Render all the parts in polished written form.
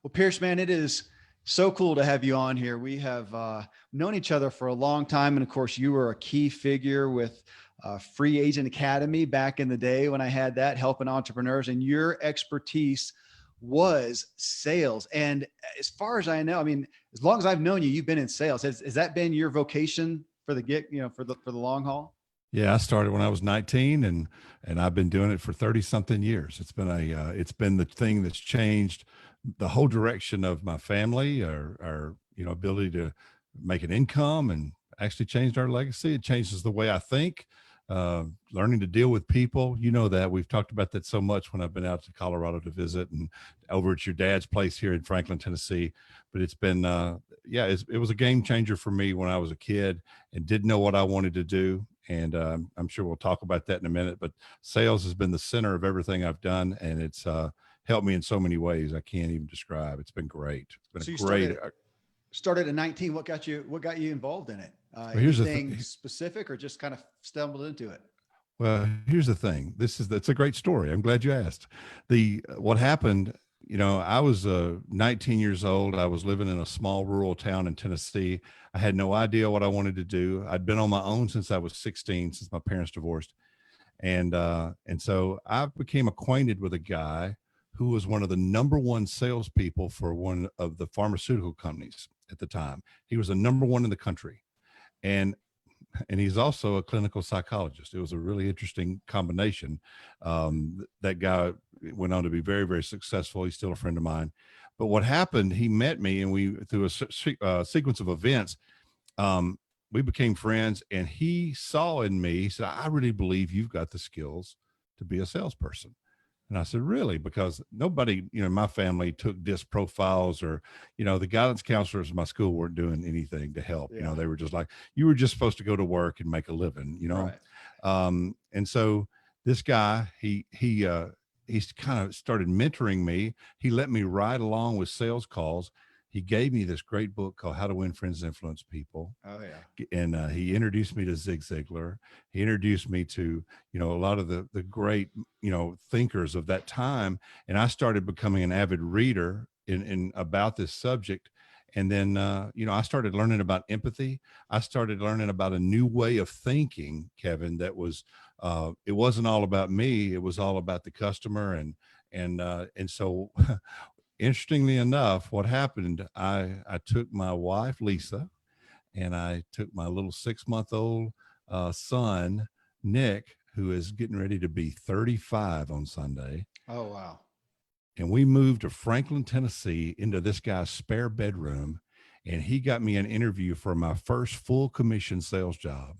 Well, Pierce, man, it is so cool to have you on here. We have known each other for a long time. And of course, you were a key figure with Free Agent Academy back in the day when I had that, helping entrepreneurs. And your expertise was sales. And as far as I know, I mean, as long as I've known you, you've been in sales. Has that been your vocation for the gig, for the long haul? Yeah, I started when I was 19 and I've been doing it for 30 something years. It's been the thing that's changed the whole direction of my family, our ability to make an income, and actually changed our legacy. It changes the way I think, learning to deal with people. You know that we've talked about that so much when I've been out to Colorado to visit and over at your dad's place here in Franklin, Tennessee. But it's been, it was a game changer for me when I was a kid and didn't know what I wanted to do. And I'm sure we'll talk about that in a minute, but sales has been the center of everything I've done. And it's helped me in so many ways I can't even describe. It's been great. It's So been you great. started at 19. What got you involved in it? Well, Anything specific or just kind of stumbled into it? Well, here's the thing. That's a great story. I'm glad you asked. The What happened, I was 19 years old. I was living in a small rural town in Tennessee. I had no idea what I wanted to do. I'd been on my own since I was 16, since my parents divorced. And so I became acquainted with a guy who was one of the number one salespeople for one of the pharmaceutical companies at the time. He was the number one in the country. And he's also a clinical psychologist. It was a really interesting combination. That guy went on to be very, very successful. He's still a friend of mine. But what happened, he met me and we, through a sequence of events, we became friends, and he saw in me, he said, I really believe you've got the skills to be a salesperson. And I said, really? Because nobody, in my family took disc profiles or, the guidance counselors in my school weren't doing anything to help. Yeah. They were just like, you were just supposed to go to work and make a living, Right. And so this guy, he's kind of started mentoring me. He let me ride along with sales calls. He gave me this great book called How to Win Friends and Influence People. Oh yeah. And he introduced me to Zig Ziglar. He introduced me to, a lot of the great, thinkers of that time. And I started becoming an avid reader in about this subject. And then, I started learning about empathy. I started learning about a new way of thinking, Kevin, that was, it wasn't all about me. It was all about the customer. And so interestingly enough, what happened, I took my wife, Lisa, and I took my little 6-month-old son, Nick, who is getting ready to be 35 on Sunday. Oh wow. And we moved to Franklin, Tennessee into this guy's spare bedroom. And he got me an interview for my first full commission sales job.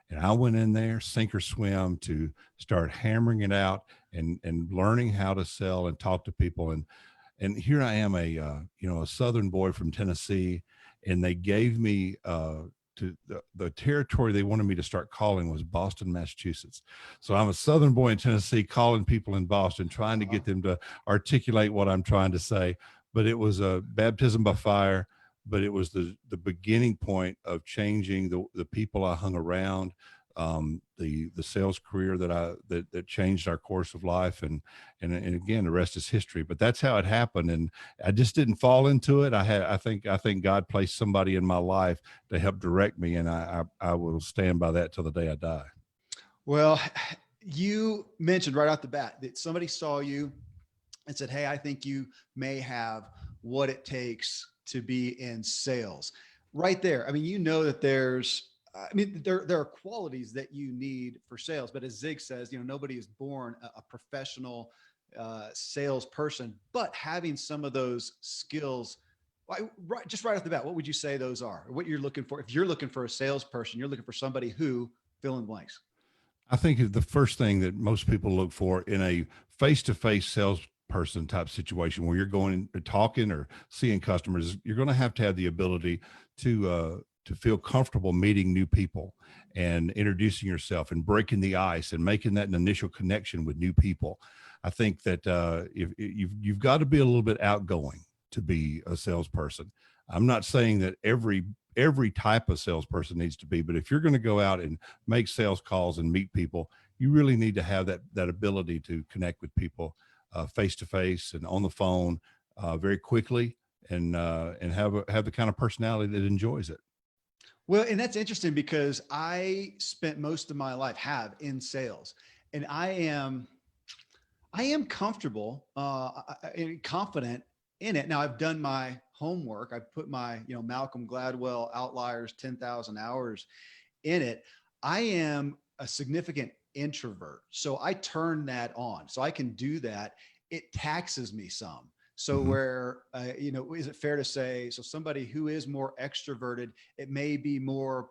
And I went in there, sink or swim, to start hammering it out and learning how to sell and talk to people. And here I am, a Southern boy from Tennessee, and they gave me to the territory they wanted me to start calling was Boston, Massachusetts. So I'm a Southern boy in Tennessee calling people in Boston, trying to get them to articulate what I'm trying to say. But it was a baptism by fire. But it was the beginning point of changing the people I hung around, the sales career that changed our course of life, and again, the rest is history. But that's how it happened, and I just didn't fall into it. I think God placed somebody in my life to help direct me, and I will stand by that till the day I die. Well, you mentioned right off the bat that somebody saw you and said, "Hey, I think you may have what it takes to be in sales." Right there. I mean, that there are qualities that you need for sales, but as Zig says, nobody is born a professional salesperson, but having some of those skills, just right off the bat, what would you say those are? Or what you're looking for? If you're looking for a salesperson, you're looking for somebody who fill in blanks. I think the first thing that most people look for in a face-to-face salesperson type situation where you're going and talking or seeing customers, you're going to have the ability to feel comfortable meeting new people and introducing yourself and breaking the ice and making that an initial connection with new people. I think that if you've got to be a little bit outgoing to be a salesperson. I'm not saying that every type of salesperson needs to be, but if you're going to go out and make sales calls and meet people, you really need to have that ability to connect with people face to face and on the phone, very quickly, and have the kind of personality that enjoys it. Well, and that's interesting because I spent most of my life have in sales, and I am comfortable and confident in it. Now I've done my homework. I've put my, Malcolm Gladwell Outliers 10,000 hours in it. I am a significant introvert. So I turn that on. So I can do that. It taxes me some. So Hmm. where, is it fair to say, so somebody who is more extroverted, it may be more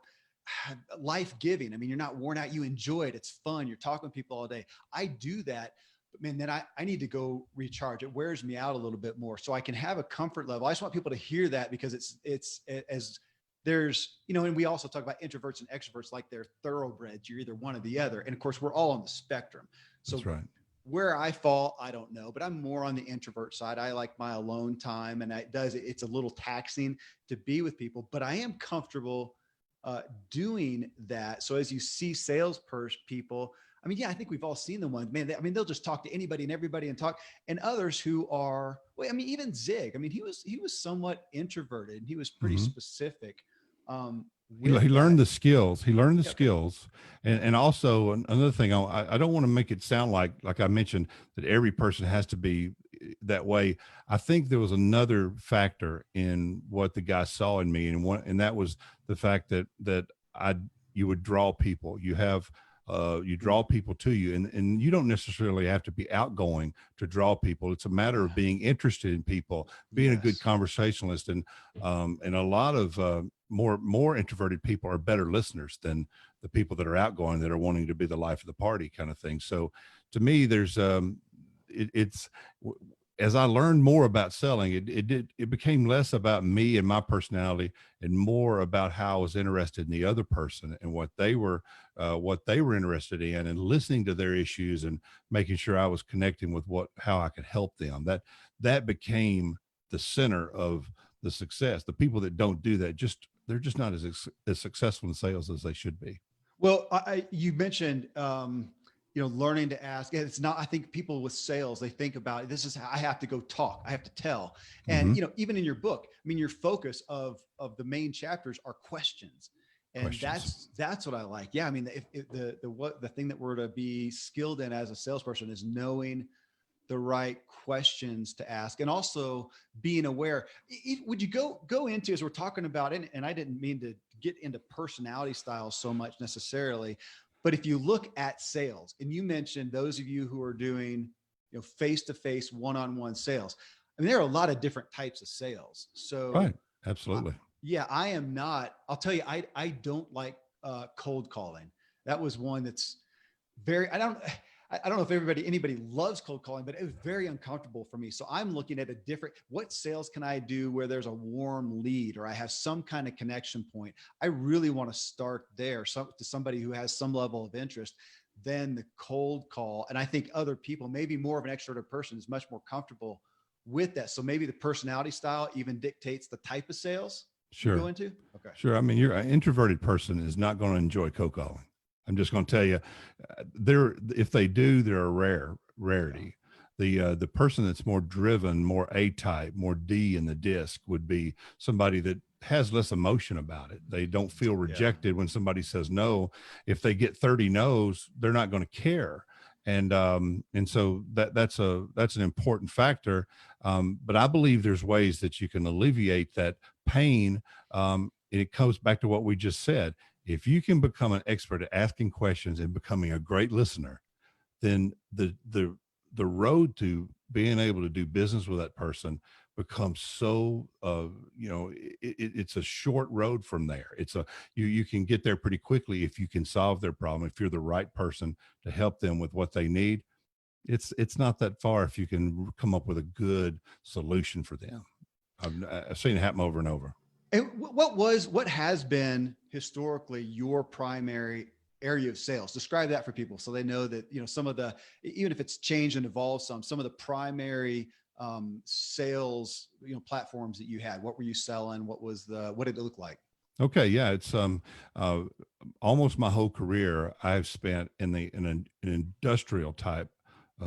life giving. I mean, you're not worn out. You enjoy it. It's fun. You're talking to people all day. I do that. But man, then I need to go recharge. It wears me out a little bit more. So I can have a comfort level. I just want people to hear that because it's as there's, and we also talk about introverts and extroverts like they're thoroughbreds. You're either one or the other. And of course, we're all on the spectrum. That's So right. where I fall, I don't know, but I'm more on the introvert side. I like my alone time, and it's a little taxing to be with people, but I am comfortable uh, doing that. So as you see people, I mean, yeah, I think we've all seen the ones, man. I mean, they'll just talk to anybody and everybody and talk, and others who are, well, I mean, even Zig. I mean, he was somewhat introverted, and he was pretty Hmm. specific He with learned that. the skills. He learned the Yeah, okay. skills, and also another thing. I don't want to make it sound like I mentioned that every person has to be that way. I think there was another factor in what the guy saw in me, and that was the fact that I you would draw people. You Mm, draw people to you, and you don't necessarily have to be outgoing to draw people. It's a matter of yeah. being interested in people, being a good Yes. conversationalist, and a lot of more introverted people are better listeners than the people that are outgoing, that are wanting to be the life of the party kind of thing. So to me, there's it's as I learned more about selling, it became less about me and my personality and more about how I was interested in the other person and what they were interested in, and listening to their issues and making sure I was connecting with how I could help them. That became the center of the success. The people that don't do that, they're just not as successful in sales as they should be. Well, you mentioned, learning to ask. It's not. I think people with sales, they think about this is how I have to go talk. I have to tell. And Hmm. even in your book, I mean, your focus of the main chapters are questions, and Questions. that's what I like. Yeah, I mean, if the thing that we're to be skilled in as a salesperson is knowing the right questions to ask, and also being aware. Would you go into, as we're talking about it, and I didn't mean to get into personality styles so much necessarily, but if you look at sales, and you mentioned those of you who are doing face-to-face one-on-one sales, I mean, there are a lot of different types of sales. So Right. Absolutely. yeah, I am not, I'll tell you, I don't like cold calling. That was one that's very, I don't know if anybody loves cold calling, but it was very uncomfortable for me. So I'm looking at what sales can I do where there's a warm lead or I have some kind of connection point. I really want to start there, to somebody who has some level of interest. Then the cold call. And I think other people, maybe more of an extroverted person, is much more comfortable with that. So maybe the personality style even dictates the type of sales you go Sure. into. Okay. Sure. I mean, you're an introverted person is not going to enjoy cold calling. I'm just going to tell you, if they do, they're a Yeah. rarity. The person that's more driven, more A type, more D in the disc would be somebody that has less emotion about it. They don't feel Yeah. rejected when somebody says no. If they get 30 no's, they're not going to care. And so that's an important factor. But I believe there's ways that you can alleviate that pain. And it comes back to what we just said. If you can become an expert at asking questions and becoming a great listener, then the road to being able to do business with that person becomes so it's a short road from there. You can get there pretty quickly if you can solve their problem, if you're the right person to help them with what they need. It's not that far if you can come up with a good solution for them. I've seen it happen over and over. And what has been historically your primary area of sales? Describe that for people so they know that, some of even if it's changed and evolved some of the primary sales, platforms that you had. What were you selling? What did it look like? Okay, yeah, it's uh almost my whole career I've spent an industrial type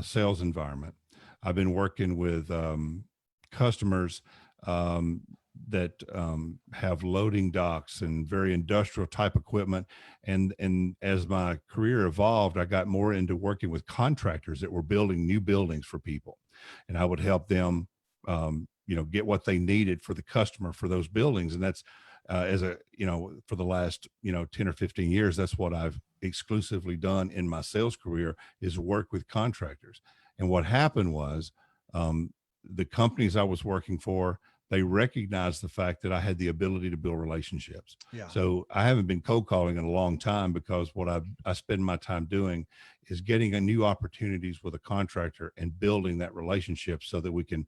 sales environment. I've been working with customers that have loading docks and very industrial type equipment. And as my career evolved, I got more into working with contractors that were building new buildings for people, and I would help them, get what they needed for the customer for those buildings. And that's for the last 10 or 15 years, that's what I've exclusively done in my sales career, is work with contractors. And what happened was, the companies I was working for, they recognized the fact that I had the ability to build relationships. Yeah. So I haven't been cold calling in a long time, because what I spend my time doing is getting a new opportunities with a contractor and building that relationship so that we can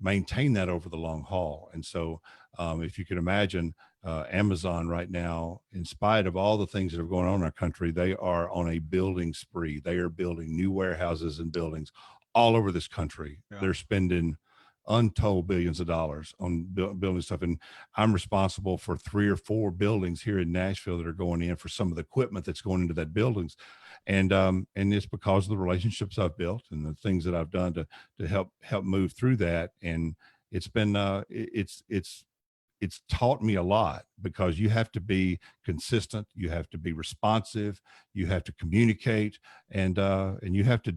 maintain that over the long haul. And so, if you can imagine, Amazon right now, in spite of all the things that are going on in our country, they are on a building spree. They are building new warehouses and buildings all over this country. Yeah. They're spending untold billions of dollars on building stuff. And I'm responsible for 3 or 4 buildings here in Nashville that are going in for some of the equipment that's going into that buildings. And it's because of the relationships I've built and the things that I've done to help move through that. And it's been, it's taught me a lot, because you have to be consistent, you have to be responsive, you have to communicate, and you have to,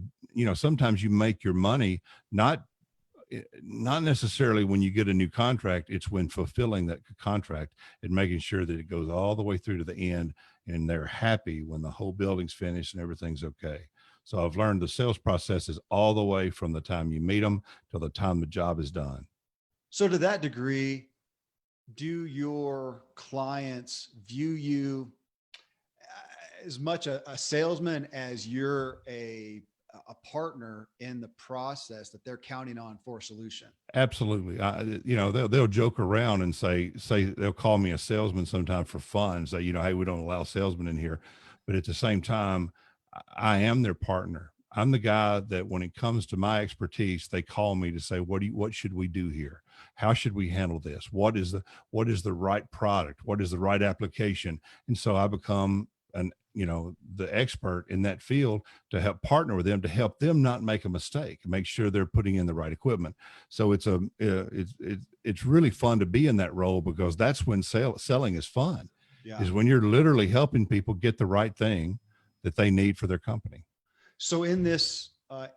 sometimes you make your money not necessarily when you get a new contract. It's when fulfilling that contract and making sure that it goes all the way through to the end, and they're happy when the whole building's finished and everything's okay. So I've learned the sales process is all the way from the time you meet them till the time the job is done. So to that degree, do your clients view you as much a salesman as you're a partner in the process that they're counting on for a solution? Absolutely. They'll joke around and say they'll call me a salesman sometime for fun. Say, hey, we don't allow salesmen in here. But at the same time, I am their partner. I'm the guy that, when it comes to my expertise, they call me to say, what should we do here? How should we handle this? What is the right product? What is the right application? And so I become the expert in that field, to help partner with them, to help them not make a mistake, make sure they're putting in the right equipment. So it's really fun to be in that role, because that's when selling is fun. Yeah. Is when you're literally helping people get the right thing that they need for their company. So in this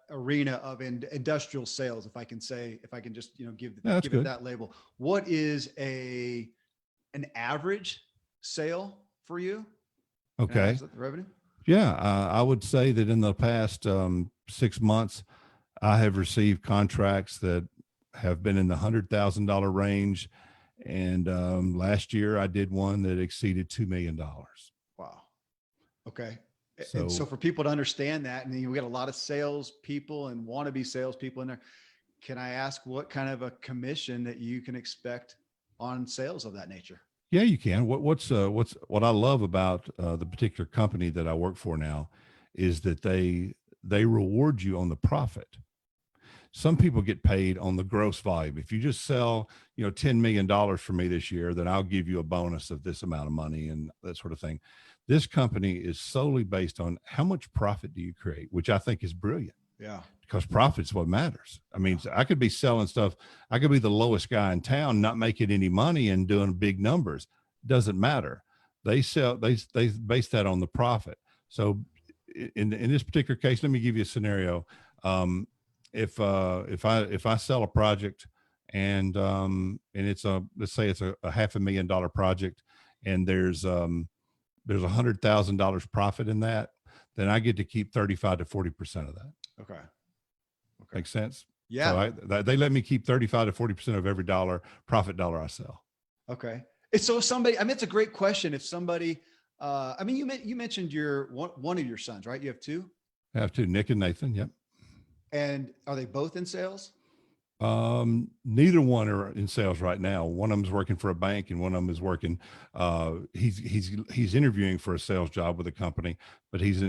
arena of industrial sales, if I can just give it that label, what is an average sale for you? Okay. The revenue? Yeah. I would say that in the past 6 months, I have received contracts that have been in the $100,000 range. And last year I did one that exceeded $2 million. Wow. Okay. So, and so for people to understand that, and we got a lot of sales people and wannabe sales people in there. Can I ask what kind of a commission that you can expect on sales of that nature? yeah, you can. What I love about the particular company that I work for now is that they reward you on the profit. Some people get paid on the gross volume. If you just sell, $10 million for me this year, then I'll give you a bonus of this amount of money and that sort of thing. This company is solely based on how much profit do you create, which I think is brilliant. Yeah. Because profit's what matters. I mean, I could be selling stuff. I could be the lowest guy in town, not making any money and doing big numbers. Doesn't matter. They base that on the profit. So in this particular case, let me give you a scenario. If I sell a project and it's let's say it's a $500,000 project, and there's $100,000 profit in that, then I get to keep 35 to 40% of that. Okay. Makes sense. Yeah. So they let me keep 35 to 40% of every profit dollar I sell. Okay. So somebody, it's a great question. If somebody, you mentioned one of your sons, right? You have two? I have two, Nick and Nathan. Yep. And are they both in sales? Neither one are in sales right now. One of them is working for a bank, and one of them is working. He's interviewing for a sales job with a company, but he's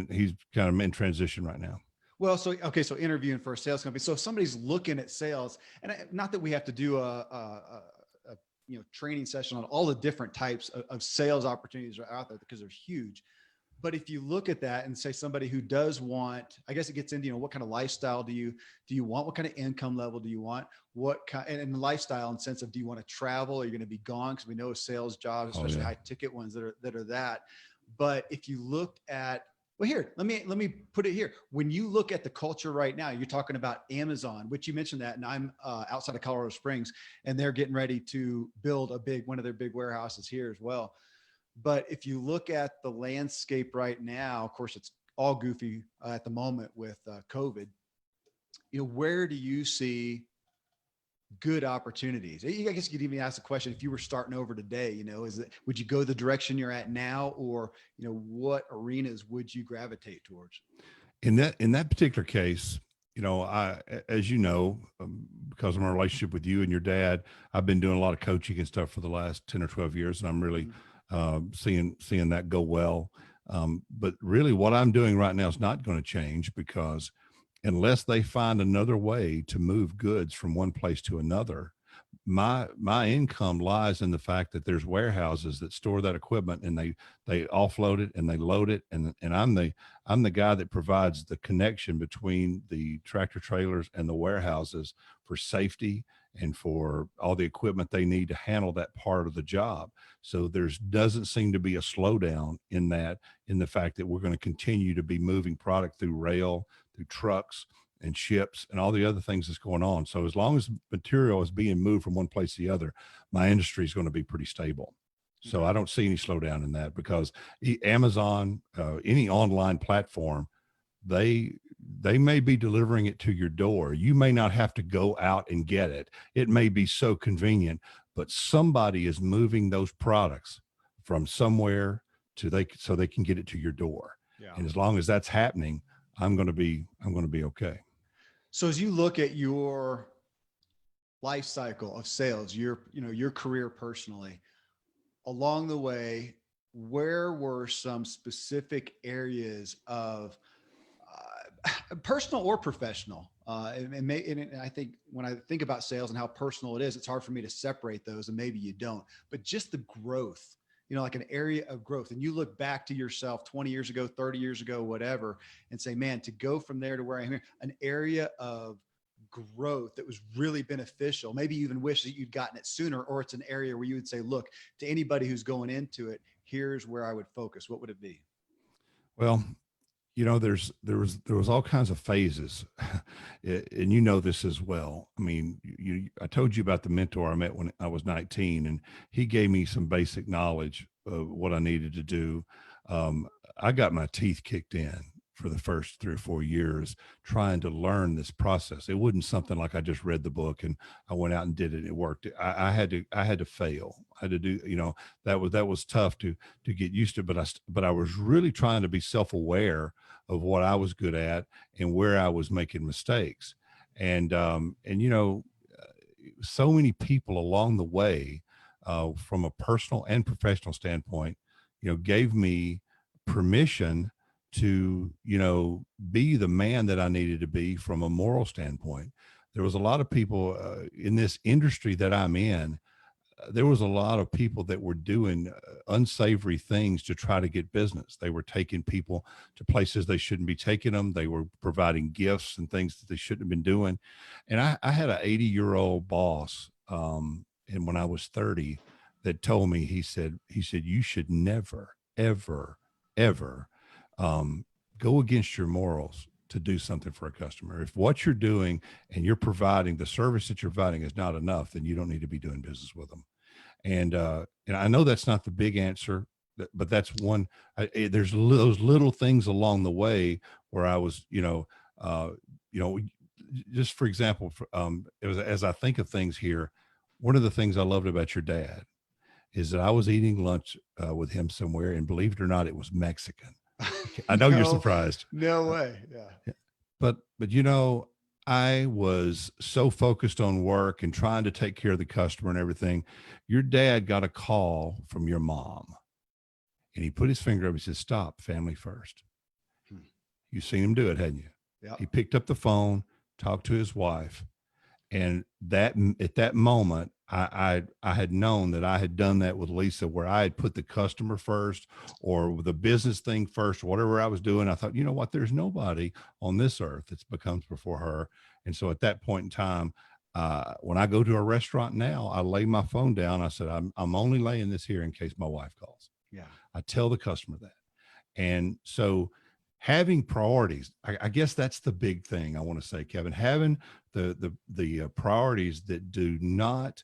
kind of in transition right now. Well, so interviewing for a sales company. So if somebody's looking at sales, and not that we have to do a training session on all the different types of sales opportunities that are out there, because they're huge. But if you look at that and say somebody who does want, I guess it gets into, what kind of lifestyle do you want? What kind of income level do you want? What kind, and lifestyle in the sense of, do you want to travel? Are you going to be gone? Because we know sales jobs, Oh especially yeah. high ticket ones that are that. But if you looked at, well, here, let me put it here. When you look at the culture right now, you're talking about Amazon, which you mentioned that, and I'm outside of Colorado Springs, and they're getting ready to build one of their big warehouses here as well. But if you look at the landscape right now, of course, it's all goofy at the moment with COVID. Where do you see good opportunities? I guess you could even ask the question, if you were starting over today, would you go the direction you're at now, or what arenas would you gravitate towards? In that particular case, as you know, because of my relationship with you and your dad, I've been doing a lot of coaching and stuff for the last 10 or 12 years, and I'm really seeing that go well. But really, what I'm doing right now is not going to change, because unless they find another way to move goods from one place to another, my income lies in the fact that there's warehouses that store that equipment, and they offload it and they load it, and I'm the guy that provides the connection between the tractor trailers and the warehouses for safety and for all the equipment they need to handle that part of the job. So there's doesn't seem to be a slowdown in that, in the fact that we're going to continue to be moving product through rail, through trucks and ships and all the other things that's going on. So as long as material is being moved from one place to the other, my industry is going to be pretty stable. So Okay. I don't see any slowdown in that, because Amazon, any online platform, they may be delivering it to your door. You may not have to go out and get it. It may be so convenient, but somebody is moving those products from somewhere so they can get it to your door. Yeah. And as long as that's happening, I'm going to be okay. So as you look at your life cycle of sales, your career personally, along the way, where were some specific areas of personal or professional? And I think when I think about sales and how personal it is, it's hard for me to separate those, and maybe you don't. But just the growth, like an area of growth, and you look back to yourself 20 years ago, 30 years ago, whatever, and say, man, to go from there to where I'm here, an area of growth that was really beneficial. Maybe you even wish that you'd gotten it sooner, or it's an area where you would say, look, to anybody who's going into it, here's where I would focus. What would it be? Well, there was all kinds of phases, and this as well. I mean, I told you about the mentor I met when I was 19, and he gave me some basic knowledge of what I needed to do. I got my teeth kicked in for the first 3 or 4 years trying to learn this process. It wasn't something like I just read the book and I went out and did it and it worked. I had to fail. I had to do, that was tough to get used to, but I was really trying to be self-aware of what I was good at and where I was making mistakes. And so many people along the way, from a personal and professional standpoint, gave me permission to, be the man that I needed to be from a moral standpoint. There was a lot of people in this industry that I'm in. There was a lot of people that were doing unsavory things to try to get business. They were taking people to places they shouldn't be taking them. They were providing gifts and things that they shouldn't have been doing. And I had an 80-year-old boss, and when I was 30, that told me, he said, you should never, ever, ever go against your morals to do something for a customer. If what you're doing and you're providing the service that you're providing is not enough, then you don't need to be doing business with them. And I know that's not the big answer, but that's one. There's those little things along the way where I was, uh, you know, just for example, it was, as I think of things here, one of the things I loved about your dad is that I was eating lunch with him somewhere, and believe it or not, it was Mexican. I know you're No, surprised. no Uh, way. Yeah. yeah. But I was so focused on work and trying to take care of the customer and everything. Your dad got a call from your mom, and he put his finger up. He said, "Stop, family first." Hmm. You seen him do it, hadn't you? Yeah. He picked up the phone, talked to his wife, and that at that moment, I had known that I had done that with Lisa, where I had put the customer first or the business thing first, whatever I was doing. I thought, you know what, there's nobody on this earth that becomes before her. And so at that point in time, when I go to a restaurant now, I lay my phone down. I said, I'm only laying this here in case my wife calls. Yeah. I tell the customer that. And so having priorities, I guess that's the big thing I want to say, Kevin, having the priorities that do not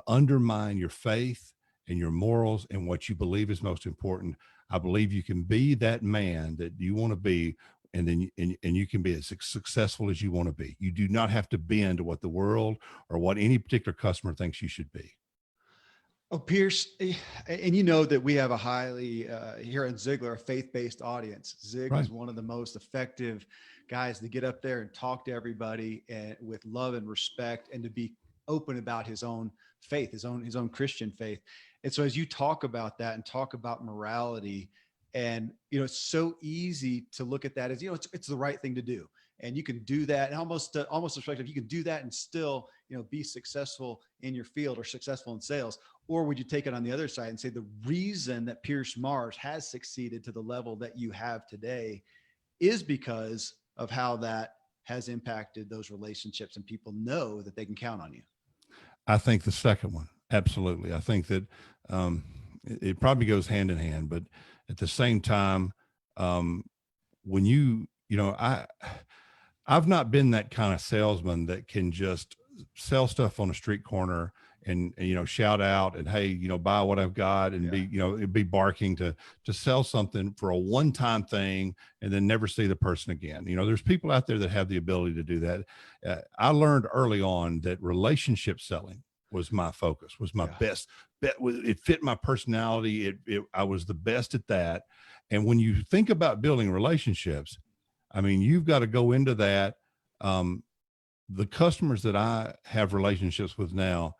undermine your faith and your morals and what you believe is most important. I believe you can be that man that you want to be, and then and you can be as successful as you want to be. You do not have to bend to what the world or what any particular customer thinks you should be. Oh, Pierce, and you know that we have a highly here in Ziglar, a faith-based audience. Zig Right. is one of the most effective guys to get up there and talk to everybody and with love and respect, and to be open about his own faith, his own Christian faith. And so, as you talk about that and talk about morality, and it's so easy to look at that as it's the right thing to do, and you can do that, and almost perspective, you can do that and still be successful in your field or successful in sales. Or would you take it on the other side and say the reason that Pierce Mars has succeeded to the level that you have today is because of how that has impacted those relationships and people know that they can count on you? I think the second one, absolutely. I think that um, it probably goes hand in hand, but at the same time, um, when I've not been that kind of salesman that can just sell stuff on a street corner and shout out and, hey, buy what I've got, and Yeah. it'd be barking to sell something for a one-time thing and then never see the person again. There's people out there that have the ability to do that. I learned early on that relationship selling was my focus, was my Yeah. best bet. It fit my personality. I was the best at that. And when you think about building relationships, I mean, you've got to go into that. Um, the customers that I have relationships with now,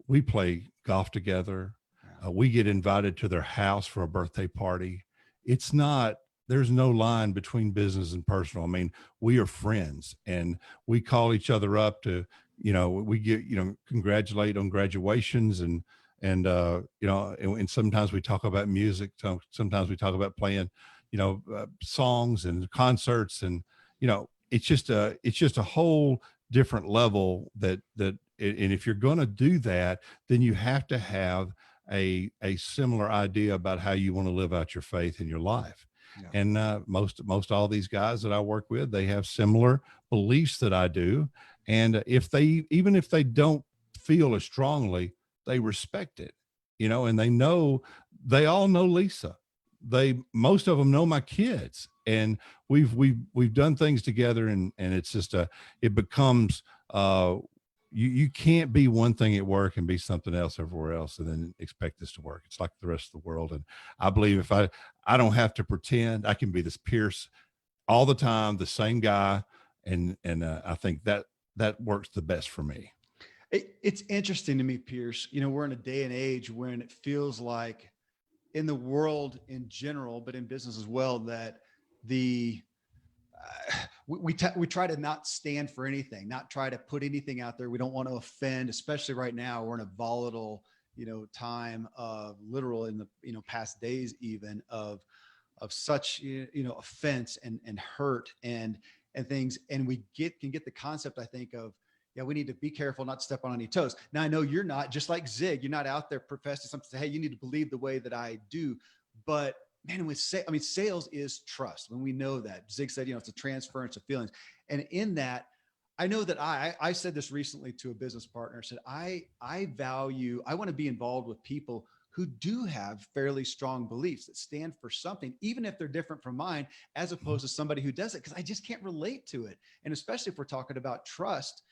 we play golf together. Yeah. We get invited to their house for a birthday party. It's not, there's no line between business and personal. I mean, we are friends and we call each other up to, we get, congratulate on graduations and sometimes we talk about music. Sometimes we talk about playing, songs and concerts, and, it's just a whole different level and if you're going to do that, then you have to have a similar idea about how you want to live out your faith in your life. Yeah. And most all these guys that I work with, they have similar beliefs that I do. And even if they don't feel as strongly, they respect it, and they all know Lisa. Most of them know my kids, and we've done things together, and it's just it becomes you can't be one thing at work and be something else everywhere else and then expect this to work. It's like the rest of the world. And I believe if I don't have to pretend, I can be this Pierce all the time, the same guy. And I think that works the best for me. It's interesting to me, Pierce. We're in a day and age when it feels like, in the world in general, but in business as well, that the we try to not stand for anything, not try to put anything out there. We don't want to offend, especially right now. We're in a volatile, time of literal in the past days even of such offense and hurt and things. And we can get the concept, I think, of, yeah, we need to be careful not to step on any toes. Now, I know you're not just like Zig. You're not out there professing something to say, hey, you need to believe the way that I do. But man, sales is trust. When we know that Zig said, it's a transference of feelings. And in that, I know that I said this recently to a business partner. I said, I want to be involved with people who do have fairly strong beliefs that stand for something, even if they're different from mine, as opposed to somebody who does it, because I just can't relate to it. And especially if we're talking about trust.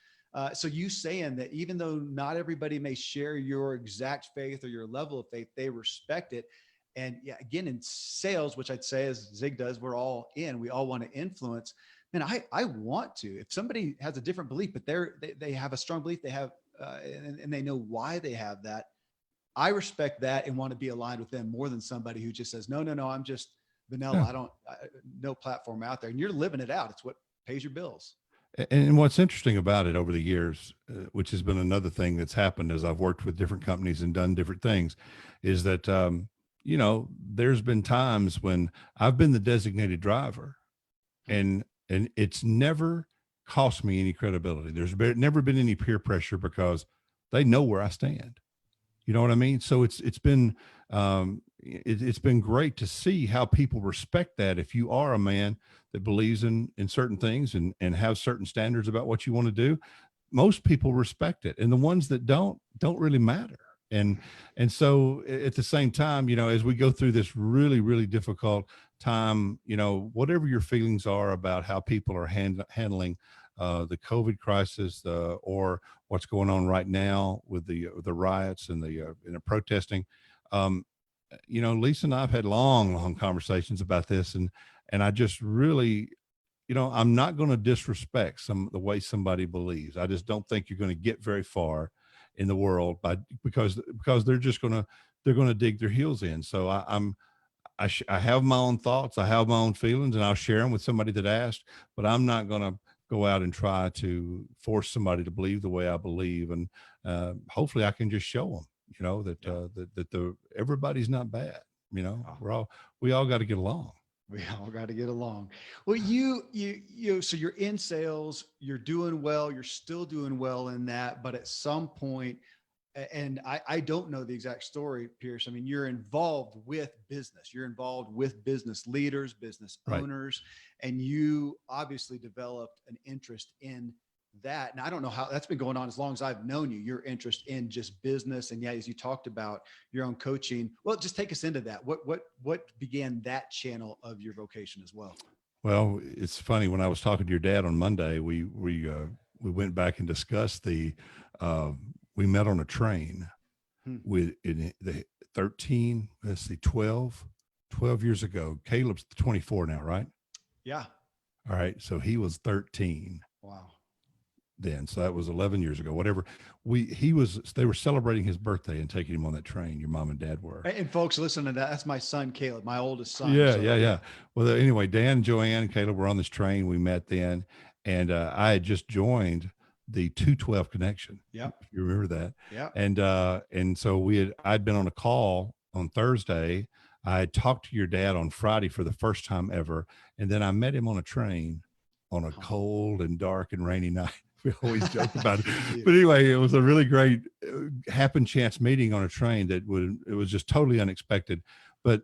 So you saying that even though not everybody may share your exact faith or your level of faith, they respect it. And yeah, again, in sales, which I'd say as Zig does, we all want to influence. Man, I want to, if somebody has a different belief, but they have a strong belief, they have, and they know why they have that. I respect that and want to be aligned with them more than somebody who just says, no, I'm just vanilla. Yeah. No platform out there, and you're living it out. It's what pays your bills. And what's interesting about it over the years, which has been another thing that's happened as I've worked with different companies and done different things, is that, there's been times when I've been the designated driver, Hmm. and it's never cost me any credibility. Never been any peer pressure because they know where I stand. You know what I mean? So it's been it's been great to see how people respect that. If you are a man that believes in certain things and have certain standards about what you want to do, most people respect it, and the ones that don't really matter. And so at the same time, as we go through this really difficult time, whatever your feelings are about how people are handling the COVID crisis, or what's going on right now with the riots and the protesting. Um, Lisa and I've had long conversations about this, and I just really, I'm not going to disrespect the way somebody believes. I just don't think you're going to get very far in the world because they're going to dig their heels in. So I have my own thoughts, I have my own feelings, and I'll share them with somebody that asked. But I'm not going to go out and try to force somebody to believe the way I believe, and hopefully I can just show them, that Yeah. the everybody's not bad. Oh, We all got to get along. we all got to get along. Well, so you're in sales, you're doing well, you're still doing well in that, but at some point, and I don't know the exact story, Pierce. I mean, you're involved with business, you're involved with business leaders, business Right. owners, and you obviously developed an interest in that. And I don't know how that's been going on as long as I've known you, your interest in just business. And yeah, as you talked about your own coaching, well, just take us into that. What began that channel of your vocation as well? Well, it's funny, when I was talking to your dad on Monday, we went back and discussed uh, we met on a train Hmm. with in the 13, let's see, 12 years ago. Caleb's 24 now, right? Yeah. All right. So he was 13 Wow. then. So that was 11 years ago, whatever. They were celebrating his birthday and taking him on that train. Your mom and dad were. And folks, listen to that. That's my son, Caleb, my oldest son. Yeah, So yeah, yeah. yeah. Well, anyway, Dan, Joanne, and Caleb were on this train. We met then, and I had just joined the 212 connection. Yep. If you remember that, Yep. and so I'd been on a call on Thursday. I had talked to your dad on Friday for the first time ever, and then I met him on a train on a Oh. cold and dark and rainy night. We always joke about it, Yeah. but anyway, it was a really great happen chance meeting on a train it was just totally unexpected, but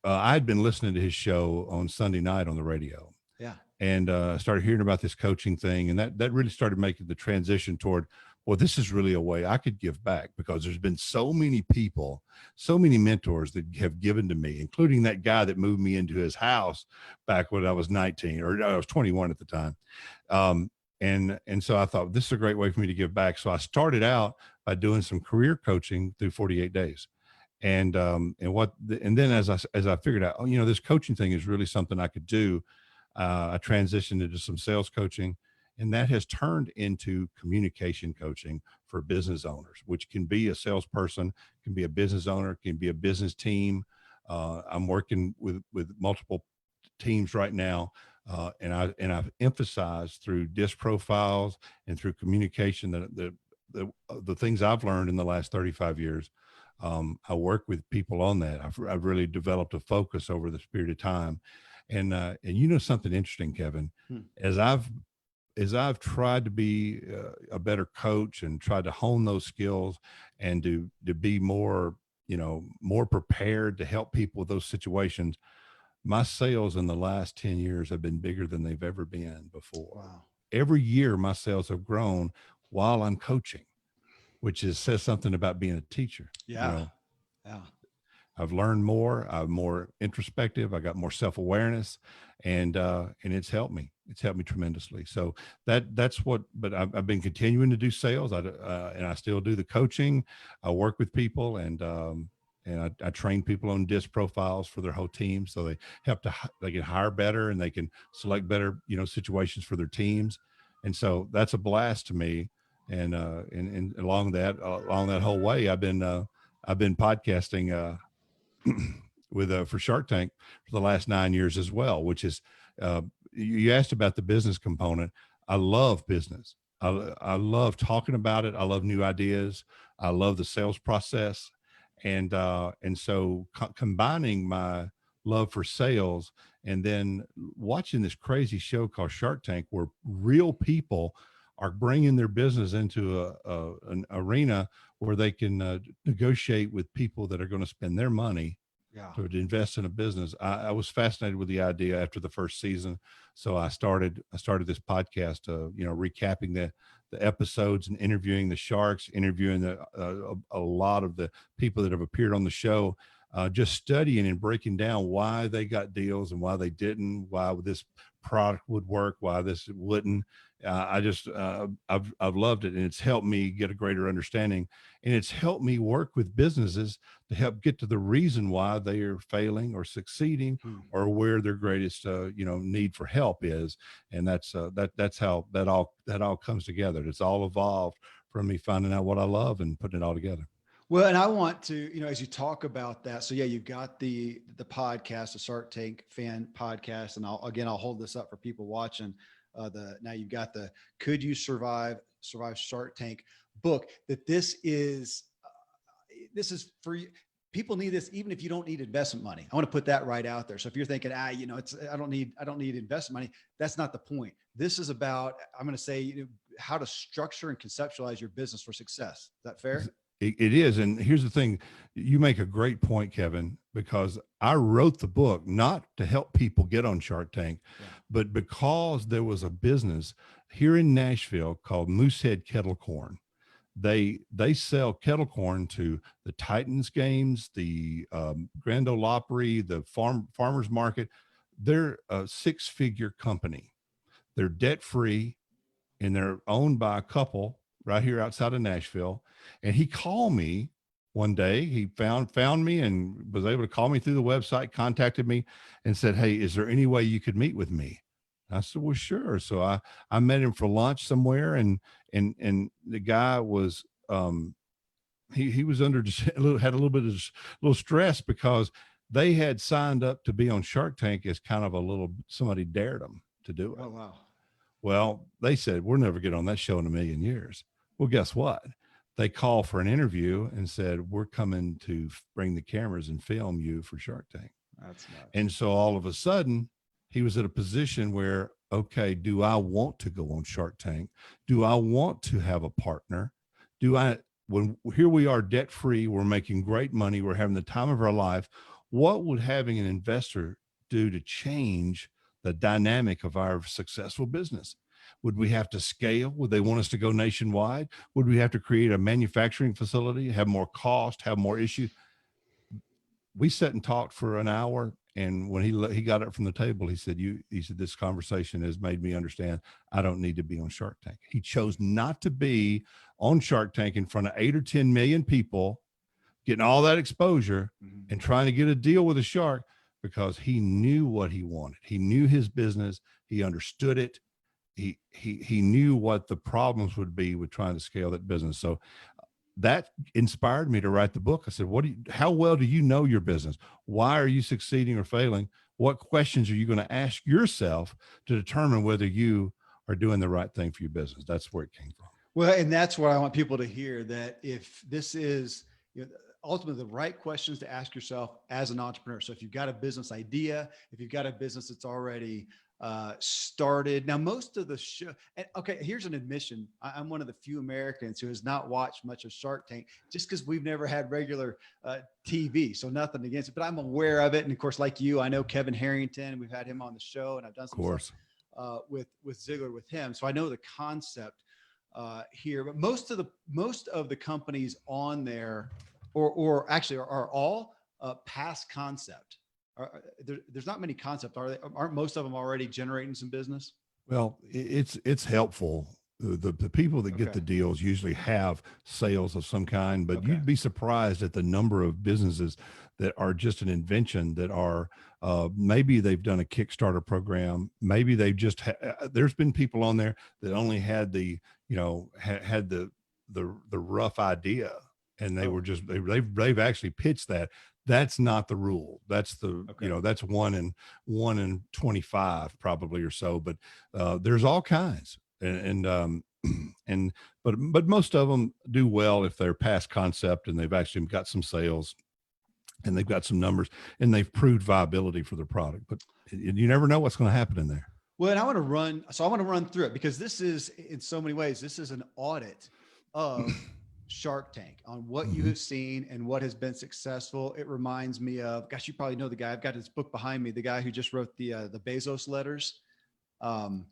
I had been listening to his show on Sunday night on the radio, Yeah. and started hearing about this coaching thing, and that really started making the transition toward, well, this is really a way I could give back, because there's been so many people, so many mentors that have given to me, including that guy that moved me into his house back when I was 19, or I was 21 at the time. Um, and so I thought, this is a great way for me to give back. So I started out by doing some career coaching through 48 days. And then as I figured out, oh, this coaching thing is really something I could do. I transitioned into some sales coaching, and that has turned into communication coaching for business owners, which can be a salesperson, can be a business owner, can be a business team. I'm working with multiple teams right now, and I've emphasized through disc profiles and through communication that the things I've learned in the last 35 years. I work with people on that. I've really developed a focus over the period of time, and something interesting, Kevin, Hmm. as I've tried to be a better coach and tried to hone those skills, and to be more prepared to help people with those situations. My sales in the last 10 years have been bigger than they've ever been before. Wow. Every year my sales have grown while I'm coaching, which says something about being a teacher. Yeah. Yeah. I've learned more. I'm more introspective. I got more self-awareness, and it's helped me. It's helped me tremendously. So that's what. But I've been continuing to do sales. And I still do the coaching. I work with people, and I train people on disc profiles for their whole team, so they can hire better, and they can select better situations for their teams. And so that's a blast to me. And along that whole way, I've been podcasting. With for Shark Tank for the last 9 years as well, which is, you asked about the business component. I love business. I love talking about it. I love new ideas. I love the sales process. And so combining my love for sales and then watching this crazy show called Shark Tank, where real people are bringing their business into an arena where they can negotiate with people that are going to spend their money Yeah. to invest in a business. I was fascinated with the idea after the first season, so I started this podcast, recapping the episodes and interviewing the sharks, interviewing a lot of the people that have appeared on the show, just studying and breaking down why they got deals and why they didn't, why this product would work, why this wouldn't. I've loved it, and it's helped me get a greater understanding, and it's helped me work with businesses to help get to the reason why they are failing or succeeding, Hmm. or where their greatest need for help is. And that's how that all comes together. It's all evolved from me finding out what I love and putting it all together. Well, and I want to, as you talk about that, so yeah, you've got the podcast, the Shark Tank fan podcast, and I'll hold this up for people watching. Now you've got the Could You Survive Shark Tank book. This is for you. People need this, even if you don't need investment money. I want to put that right out there. So if you're thinking, I don't need investment money. That's not the point. This is about, I'm going to say, how to structure and conceptualize your business for success. Is that fair? It is. And here's the thing, you make a great point, Kevin, because I wrote the book not to help people get on Shark Tank, Yeah. but because there was a business here in Nashville called Moosehead Kettle Corn. They sell kettle corn to the Titans games, the Grand Ole Opry, the farmers market. They're a six-figure company. They're debt free, and they're owned by a couple right here outside of Nashville. And he called me one day. He found me and was able to call me through the website, contacted me and said, "Hey, is there any way you could meet with me?" I said, "Well, sure." So I met him for lunch somewhere, and the guy was he was under just had a little bit of little stress because they had signed up to be on Shark Tank as kind of somebody dared them to do it. Oh, wow. Well, they said, "We'll never get on that show in a million years." Well, guess what? They called for an interview and said, "We're coming to bring the cameras and film you for Shark Tank." That's nuts. And so all of a sudden, he was at a position where, okay, do I want to go on Shark Tank? Do I want to have a partner? When here we are debt free, we're making great money, we're having the time of our life. What would having an investor do to change the dynamic of our successful business? Would we have to scale? Would they want us to go nationwide? Would we have to create a manufacturing facility, have more cost, have more issues? We sat and talked for an hour, and when he got up from the table, he said, "This conversation has made me understand I don't need to be on Shark Tank." He chose not to be on Shark Tank in front of 8 or 10 million people, getting all that exposure Mhm. and trying to get a deal with a shark, because he knew what he wanted. He knew his business. He understood it. He knew what the problems would be with trying to scale that business. So that inspired me to write the book. I said, how well do you know your business? Why are you succeeding or failing? What questions are you going to ask yourself to determine whether you are doing the right thing for your business? That's where it came from. Well, and that's what I want people to hear, that if this is, ultimately the right questions to ask yourself as an entrepreneur. So if you've got a business idea, if you've got a business that's already started. Now, most of the show, and okay, here's an admission. I'm one of the few Americans who has not watched much of Shark Tank, just because we've never had regular TV. So nothing against it, but I'm aware of it. And of course, like you, I know Kevin Harrington. We've had him on the show, and I've done some stuff with Ziglar with him. So I know the concept here, but most of the companies on there, or actually are all past concept. There's not many concepts, are they? Aren't most of them already generating some business? Well, it's helpful. The people that get the deals usually have sales of some kind, but you'd be surprised at the number of businesses that are just an invention, that are maybe they've done a Kickstarter program. Maybe they've just there's been people on there that only had had the rough idea, and they were just they've actually pitched that. That's not the rule. That's that's one in 25 probably or so, but there's all kinds. and and but most of them do well if they're past concept and they've actually got some sales and they've got some numbers and they've proved viability for their product. But you never know what's going to happen in there. Well, and I want to run through it because this is, in so many ways, this is an audit of Shark Tank on what you Mm-hmm. have seen and what has been successful. It reminds me of, gosh, you probably know the guy. I've got his book behind me. The guy who just wrote the Bezos letters. Um,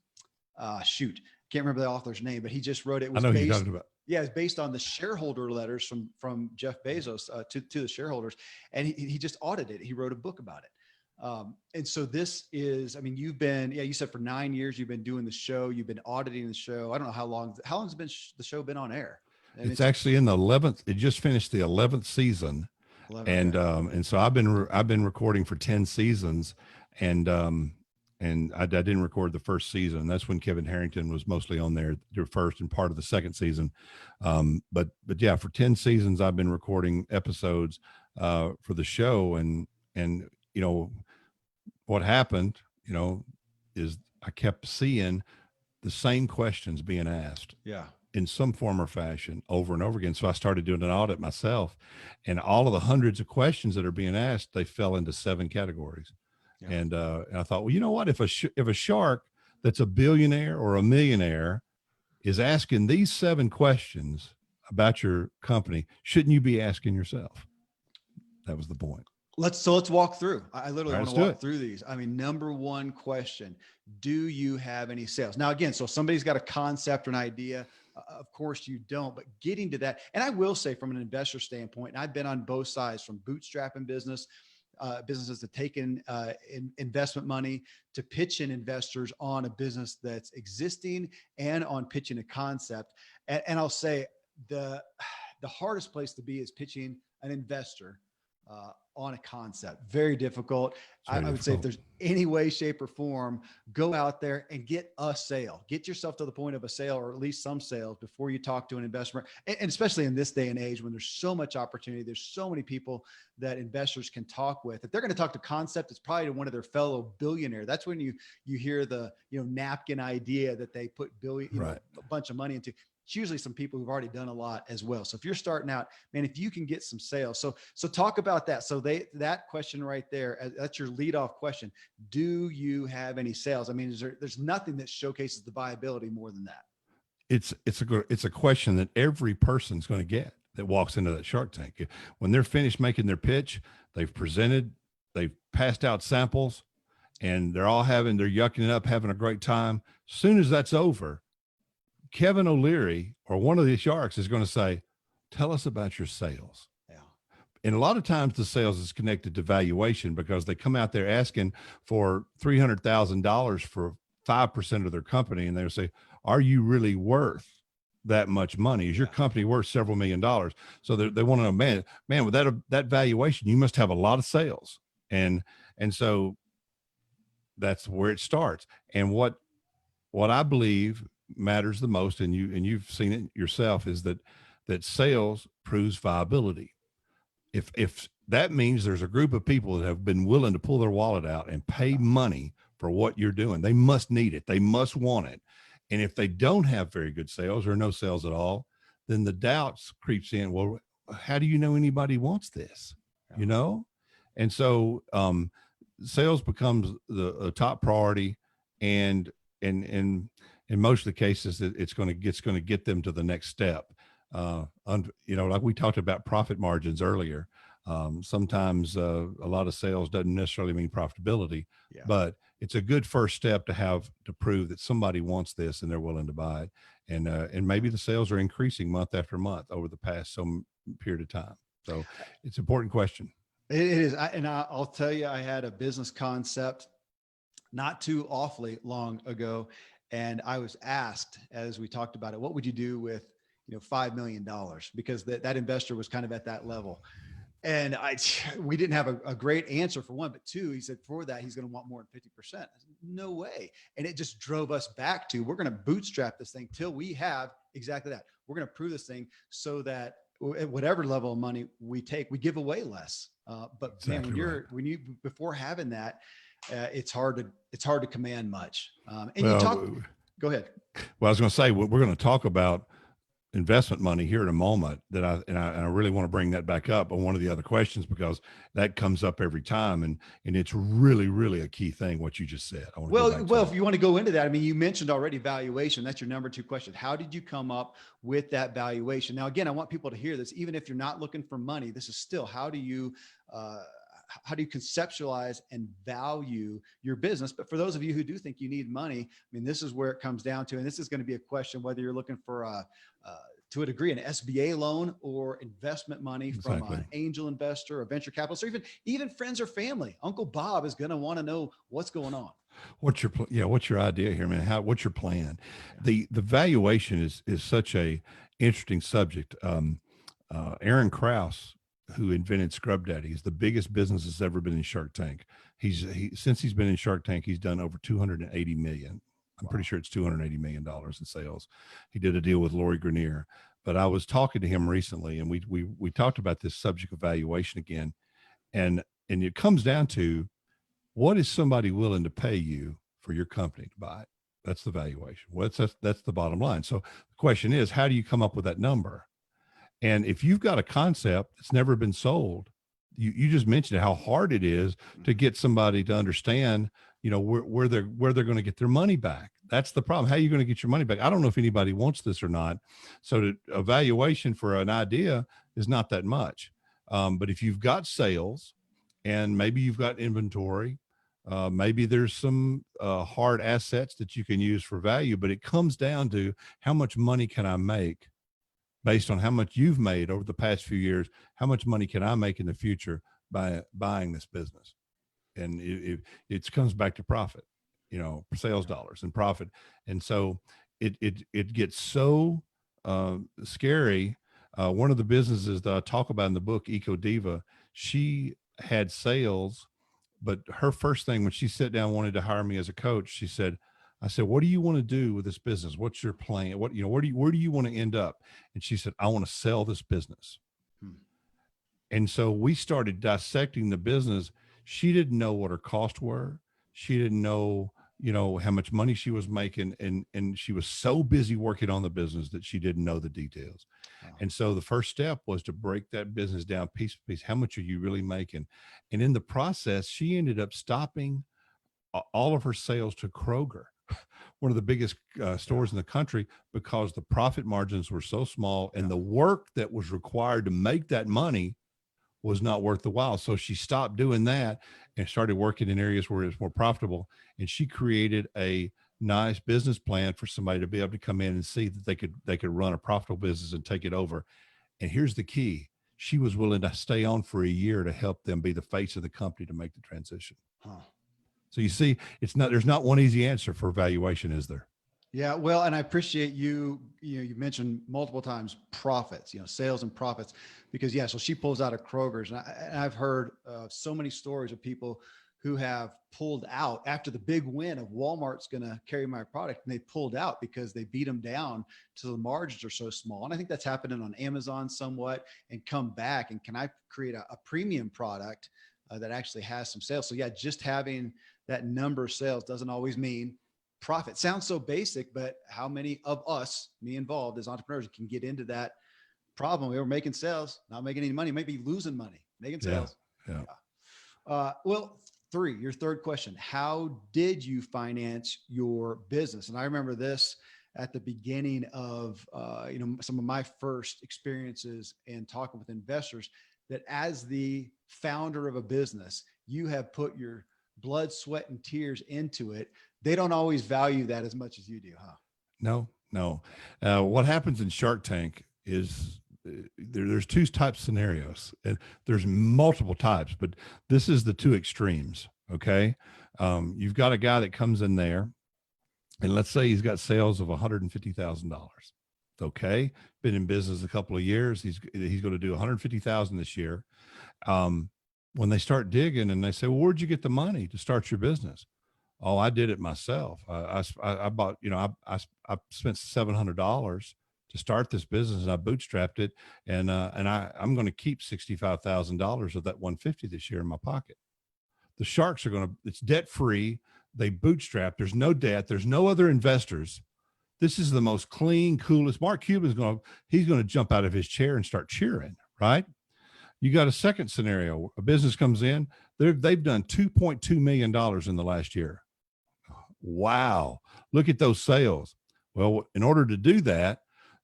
Shoot, can't remember the author's name, but he just wrote it. It I was know who you're based, talking about. yeah, it's based on the shareholder letters from Jeff Bezos to the shareholders, and he just audited it. He wrote a book about it. And so this is, I mean, you've been, yeah, you said for 9 years you've been doing the show, you've been auditing the show. I don't know how long's been the show been on air? And It's actually in the 11th. It just finished the 11th season, 11, and okay. and so I've been recording for 10 seasons, and I didn't record the first season. That's when Kevin Harrington was mostly on there, the first and part of the second season. But yeah, for 10 seasons I've been recording episodes for the show, and you know what happened, is I kept seeing the same questions being asked Yeah. in some form or fashion over and over again. So I started doing an audit myself, and all of the hundreds of questions that are being asked, they fell into 7 categories. Yeah. And I thought, well, you know what? If a shark that's a billionaire or a millionaire is asking these 7 questions about your company, shouldn't you be asking yourself? That was the point. Let's walk through. I literally All right, want let's to do walk it. through these. I mean, number one question, do you have any sales? Now, again, so if somebody's got a concept or an idea, of course you don't, but getting to that. And I will say from an investor standpoint, and I've been on both sides, from bootstrapping businesses to taking investment money, to pitching investors on a business that's existing, and on pitching a concept. And I'll say the hardest place to be is pitching an investor on a concept. Very difficult. It's very I would say if difficult. there's any way, shape, or form, go out there and get a sale. Get yourself to the point of a sale, or at least some sales, before you talk to an investor. And especially in this day and age when there's so much opportunity, there's so many people that investors can talk with. If they're going to talk to concept, it's probably to one of their fellow billionaire. That's when you hear the napkin idea that they put Right. a bunch of money into. It's usually some people who've already done a lot as well. So if you're starting out, man, if you can get some sales, so talk about that. So that question right there, that's your leadoff question. Do you have any sales? I mean, there's nothing that showcases the viability more than that. It's a question that every person's going to get that walks into that Shark Tank. When they're finished making their pitch, they've presented, they've passed out samples, and they're yucking it up, having a great time. Soon as that's over, Kevin O'Leary or one of the sharks is going to say, tell us about your sales. Yeah. And a lot of times the sales is connected to valuation, because they come out there asking for $300,000 for 5% of their company. And they'll say, are you really worth that much money? Is your company worth several $1,000,000? So they want to know, man, with that valuation, you must have a lot of sales. And so that's where it starts. And what I believe matters the most, and you've seen it yourself, is that sales proves viability. If that means there's a group of people that have been willing to pull their wallet out and pay money for what you're doing, they must need it. They must want it. And if they don't have very good sales or no sales at all, then the doubts creeps in. Well, how do you know anybody wants this? And so sales becomes a top priority, and in most of the cases, it's going to get them to the next step. Like we talked about profit margins earlier. Sometimes a lot of sales doesn't necessarily mean profitability, but it's a good first step to prove that somebody wants this and they're willing to buy it. And maybe the sales are increasing month after month over the past some period of time. So it's an important question. It is. I'll tell you, I had a business concept not too awfully long ago. And I was asked, as we talked about it, what would you do with, $5 million? Because that investor was kind of at that level. And we didn't have a great answer for one, but two, he said for that, he's going to want more than 50%. I said, no way. And it just drove us back to, we're going to bootstrap this thing till we have exactly that. We're going to prove this thing so that at whatever level of money we take, we give away less. But exactly, man, when you before having that, it's hard to command much. And Go ahead. Well, I was going to say, we're going to talk about investment money here in a moment, that I really want to bring that back up on one of the other questions, because that comes up every time. And it's really, really a key thing, what you just said. I want to go back to If you want to go into that, I mean, you mentioned already valuation. That's your number two question. How did you come up with that valuation? Now, again, I want people to hear this, even if you're not looking for money, this is still, uh, how do you conceptualize and value your business? But for those of you who do think you need money, I mean, this is where it comes down to, and this is going to be a question, whether you're looking for to a degree, an SBA loan or investment money from Exactly. an angel investor or venture capitalist, or even friends or family. Uncle Bob is going to want to know what's going on. What's your idea here, man? What's your plan? Yeah. The valuation is such a interesting subject. Aaron Krause, who invented Scrub Daddy, is the biggest business that's ever been in Shark Tank. Since he's been in Shark Tank, he's done over 280 million. I'm pretty sure it's $280 million in sales. He did a deal with Lori Grenier, but I was talking to him recently, and we talked about this subject of valuation again, and it comes down to, what is somebody willing to pay you for your company to buy it? That's the valuation. That's the bottom line. So the question is, how do you come up with that number? And if you've got a concept that's never been sold, you just mentioned how hard it is to get somebody to understand, where they're going to get their money back. That's the problem. How are you going to get your money back? I don't know if anybody wants this or not. So the evaluation for an idea is not that much. But if you've got sales, and maybe you've got inventory, maybe there's some hard assets that you can use for value, but it comes down to, how much money can I make based on how much you've made over the past few years? How much money can I make in the future by buying this business? And it comes back to profit, sales dollars and profit. And so it gets so scary. One of the businesses that I talk about in the book, Eco Diva, she had sales, but her first thing when she sat down, wanted to hire me as a coach, I said, what do you want to do with this business? What's your plan? Where do you want to end up? And she said, I want to sell this business. And so we started dissecting the business. She didn't know what her costs were. She didn't know, how much money she was making. And she was so busy working on the business that she didn't know the details. Wow. And so the first step was to break that business down piece by piece. How much are you really making? And in the process, she ended up stopping all of her sales to Kroger, one of the biggest stores in the country, because the profit margins were so small, and the work that was required to make that money was not worth the while. So she stopped doing that and started working in areas where it's more profitable. And she created a nice business plan for somebody to be able to come in and see that they could run a profitable business and take it over. And here's the key: she was willing to stay on for a year to help them be the face of the company to make the transition. So you see, there's not one easy answer for valuation, is there? Yeah, well, and I appreciate you mentioned multiple times profits, sales and profits, because so she pulls out of Kroger's, and I've heard so many stories of people who have pulled out after the big win of Walmart's going to carry my product, and they pulled out because they beat them down to the margins are so small. And I think that's happening on Amazon somewhat, and come back and can I create a premium product that actually has some sales. So just having that number of sales doesn't always mean profit. Sounds so basic, but how many of us, me involved as entrepreneurs, can get into that problem? We were making sales, not making any money, maybe losing money, making sales. Well, your third question: how did you finance your business? And I remember this at the beginning of some of my first experiences in talking with investors, that as the founder of a business, you have put your blood, sweat, and tears into it. They don't always value that as much as you do, huh? No. What happens in Shark Tank is there's two types of scenarios, and there's multiple types, but this is the two extremes. Okay. You've got a guy that comes in there, and let's say he's got sales of $150,000. Okay. Been in business a couple of years. He's going to do 150,000 this year. When they start digging and they say, well, where'd you get the money to start your business? Oh, I did it myself. I bought, I spent $700 to start this business, and I bootstrapped it. And I'm going to keep $65,000 of that 150 this year in my pocket. The sharks it's debt free. They bootstrap. There's no debt. There's no other investors. This is the most clean, coolest. Mark Cuban's he's going to jump out of his chair and start cheering, right? You got a second scenario. A business comes in, they've done $2.2 million in the last year. Wow. Look at those sales. Well, in order to do that,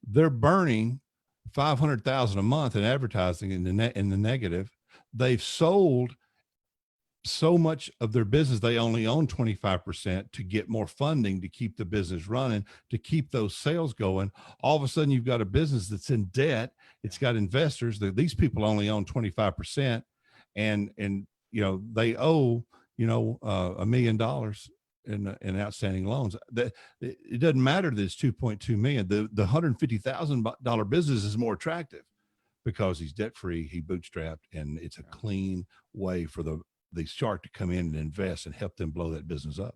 they're burning 500,000 a month in advertising in the negative. They've sold so much of their business, they only own 25% to get more funding to keep the business running, to keep those sales going. All of a sudden, you've got a business that's in debt. It's got investors that these people only own 25%, and they owe $1 million in outstanding loans. That it doesn't matter that it's 2.2 million. The $150,000 business is more attractive because he's debt free, he bootstrapped, and it's a clean way for the shark to come in and invest and help them blow that business up.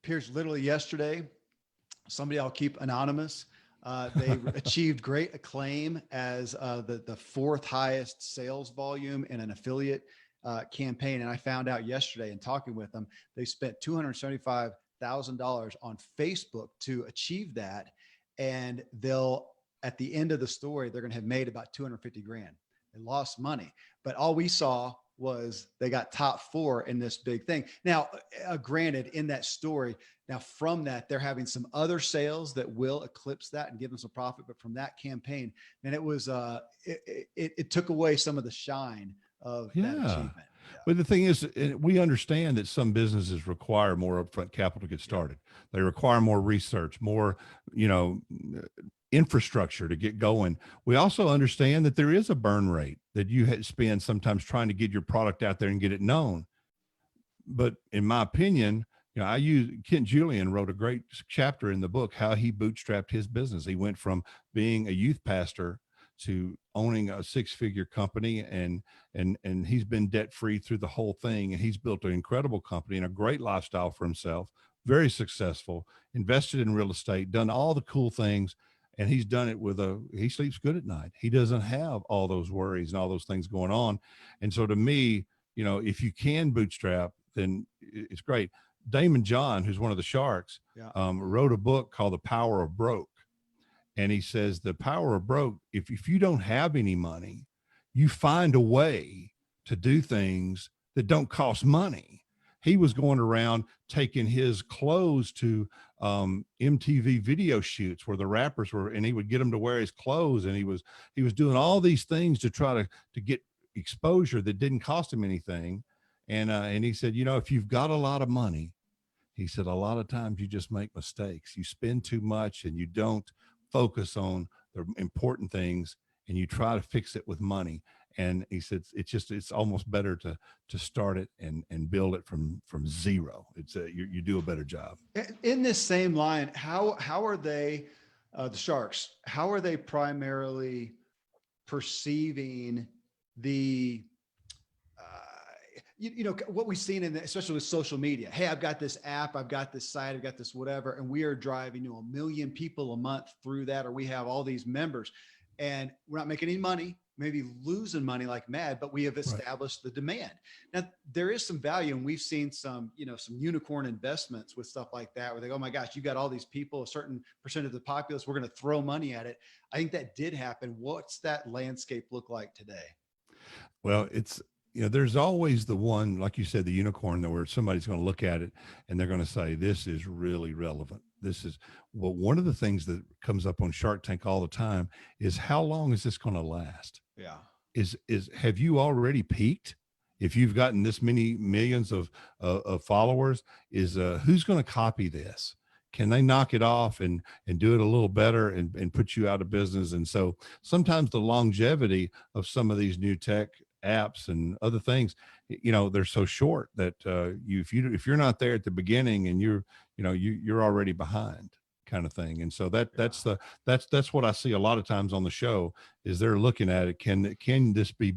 Pierce, literally yesterday, somebody I'll keep anonymous, they achieved great acclaim as the fourth highest sales volume in an affiliate campaign. And I found out yesterday in talking with them, they spent $275,000 on Facebook to achieve that. And at the end of the story, they're going to have made about 250 grand. They lost money, but all we saw was they got top 4 in this big thing. Now, granted, in that story, now from that, they're having some other sales that will eclipse that and give them some profit. But from that campaign, man, it was it took away some of the shine of that achievement. Yeah. But the thing is, we understand that some businesses require more upfront capital to get started. They require more research, more, infrastructure to get going. We also understand that there is a burn rate that you spend sometimes trying to get your product out there and get it known. But in my opinion, Kent Julian wrote a great chapter in the book, how he bootstrapped his business. He went from being a youth pastor to owning a 6-figure company, and he's been debt free through the whole thing. And he's built an incredible company and a great lifestyle for himself, very successful, invested in real estate, done all the cool things. And he's done it he sleeps good at night. He doesn't have all those worries and all those things going on. And so to me, if you can bootstrap, then it's great. Damon John, who's one of the sharks, wrote a book called The Power of Broke. And he says the power of broke, if you don't have any money, you find a way to do things that don't cost money. He was going around taking his clothes to MTV video shoots where the rappers were, and he would get them to wear his clothes. And he was doing all these things to try to get exposure that didn't cost him anything. And he said, if you've got a lot of money, he said, a lot of times you just make mistakes. You spend too much and you don't focus on the important things, and you try to fix it with money. And he said, it's almost better to start it and build it from zero. It's you do a better job. In this same line, how are they, the sharks, how are they primarily perceiving the, what we've seen especially with social media? Hey, I've got this app, I've got this site, I've got this whatever, and we are driving 1 million people a month through that, or we have all these members, and we're not making any money, maybe losing money like mad, but we have established the demand. Now there is some value, and we've seen some unicorn investments with stuff like that, where they go, oh my gosh, you got all these people, a certain percent of the populace, we're going to throw money at it. I think that did happen. What's that landscape look like today? Well, it's, there's always the one, like you said, the unicorn, where somebody's going to look at it and they're going to say, this is really relevant. One of the things that comes up on Shark Tank all the time is, how long is this going to last? Yeah. Have you already peaked? If you've gotten this many millions of followers, who's going to copy this? Can they knock it off and do it a little better and put you out of business? And so sometimes the longevity of some of these new tech apps and other things, they're so short that if you're not there at the beginning, and you're already behind, kind of thing. And so that's what I see a lot of times on the show, is they're looking at it. Can this be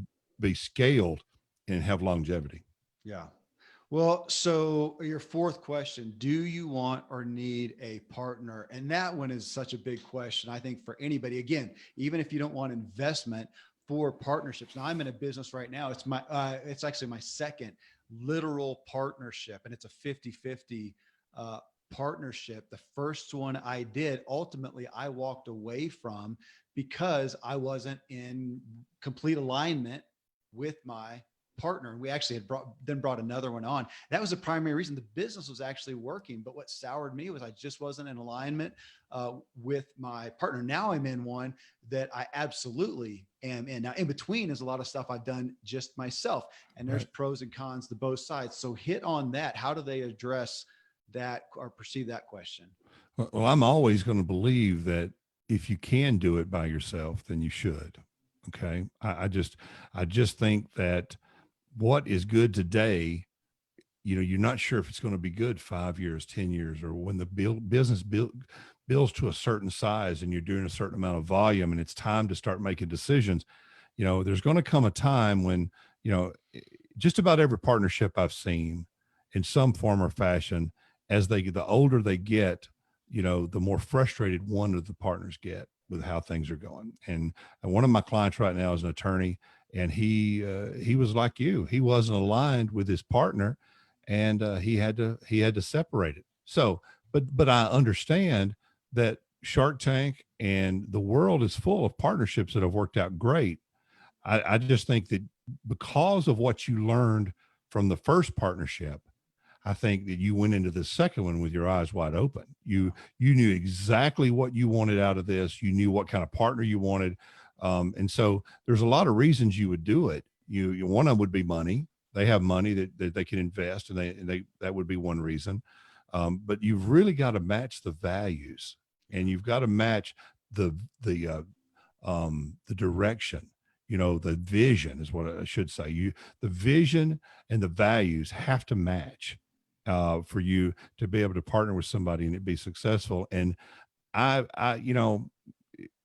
scaled and have longevity? Yeah. Well, so your fourth question, do you want or need a partner? And that one is such a big question, I think, for anybody. Again, even if you don't want investment, for partnerships. Now I'm in a business right now. It's actually my second literal partnership, and it's a 50-50 partnership, the first one I did, ultimately I walked away from because I wasn't in complete alignment with my partner. And we actually had brought another one on. That was the primary reason. The business was actually working, but what soured me was I just wasn't in alignment with my partner. Now I'm in one that I absolutely am in. Now, in between is a lot of stuff I've done just myself, and there's Right. pros and cons to both sides. So hit on that. How do they address that or perceive that question? Well, I'm always going to believe that if you can do it by yourself, then you should. Okay. I just think that what is good today, you're not sure if it's going to be good 5 years, 10 years, or when the business builds to a certain size and you're doing a certain amount of volume and it's time to start making decisions. There's going to come a time when, you know, just about every partnership I've seen in some form or fashion, the older they get, the more frustrated one of the partners get with how things are going. And one of my clients right now is an attorney, and he was like you. He wasn't aligned with his partner, and he had to separate it. So, but I understand that Shark Tank and the world is full of partnerships that have worked out great. I just think that because of what you learned from the first partnership, I think that you went into the second one with your eyes wide open. You knew exactly what you wanted out of this. You knew what kind of partner you wanted, and so there's a lot of reasons you would do it. One of them would be money. They have money that they can invest, and they that would be one reason. But you've really got to match the values, and you've got to match the the uh, the direction. The vision is what I should say. The vision and the values have to match for you to be able to partner with somebody and it be successful. And I,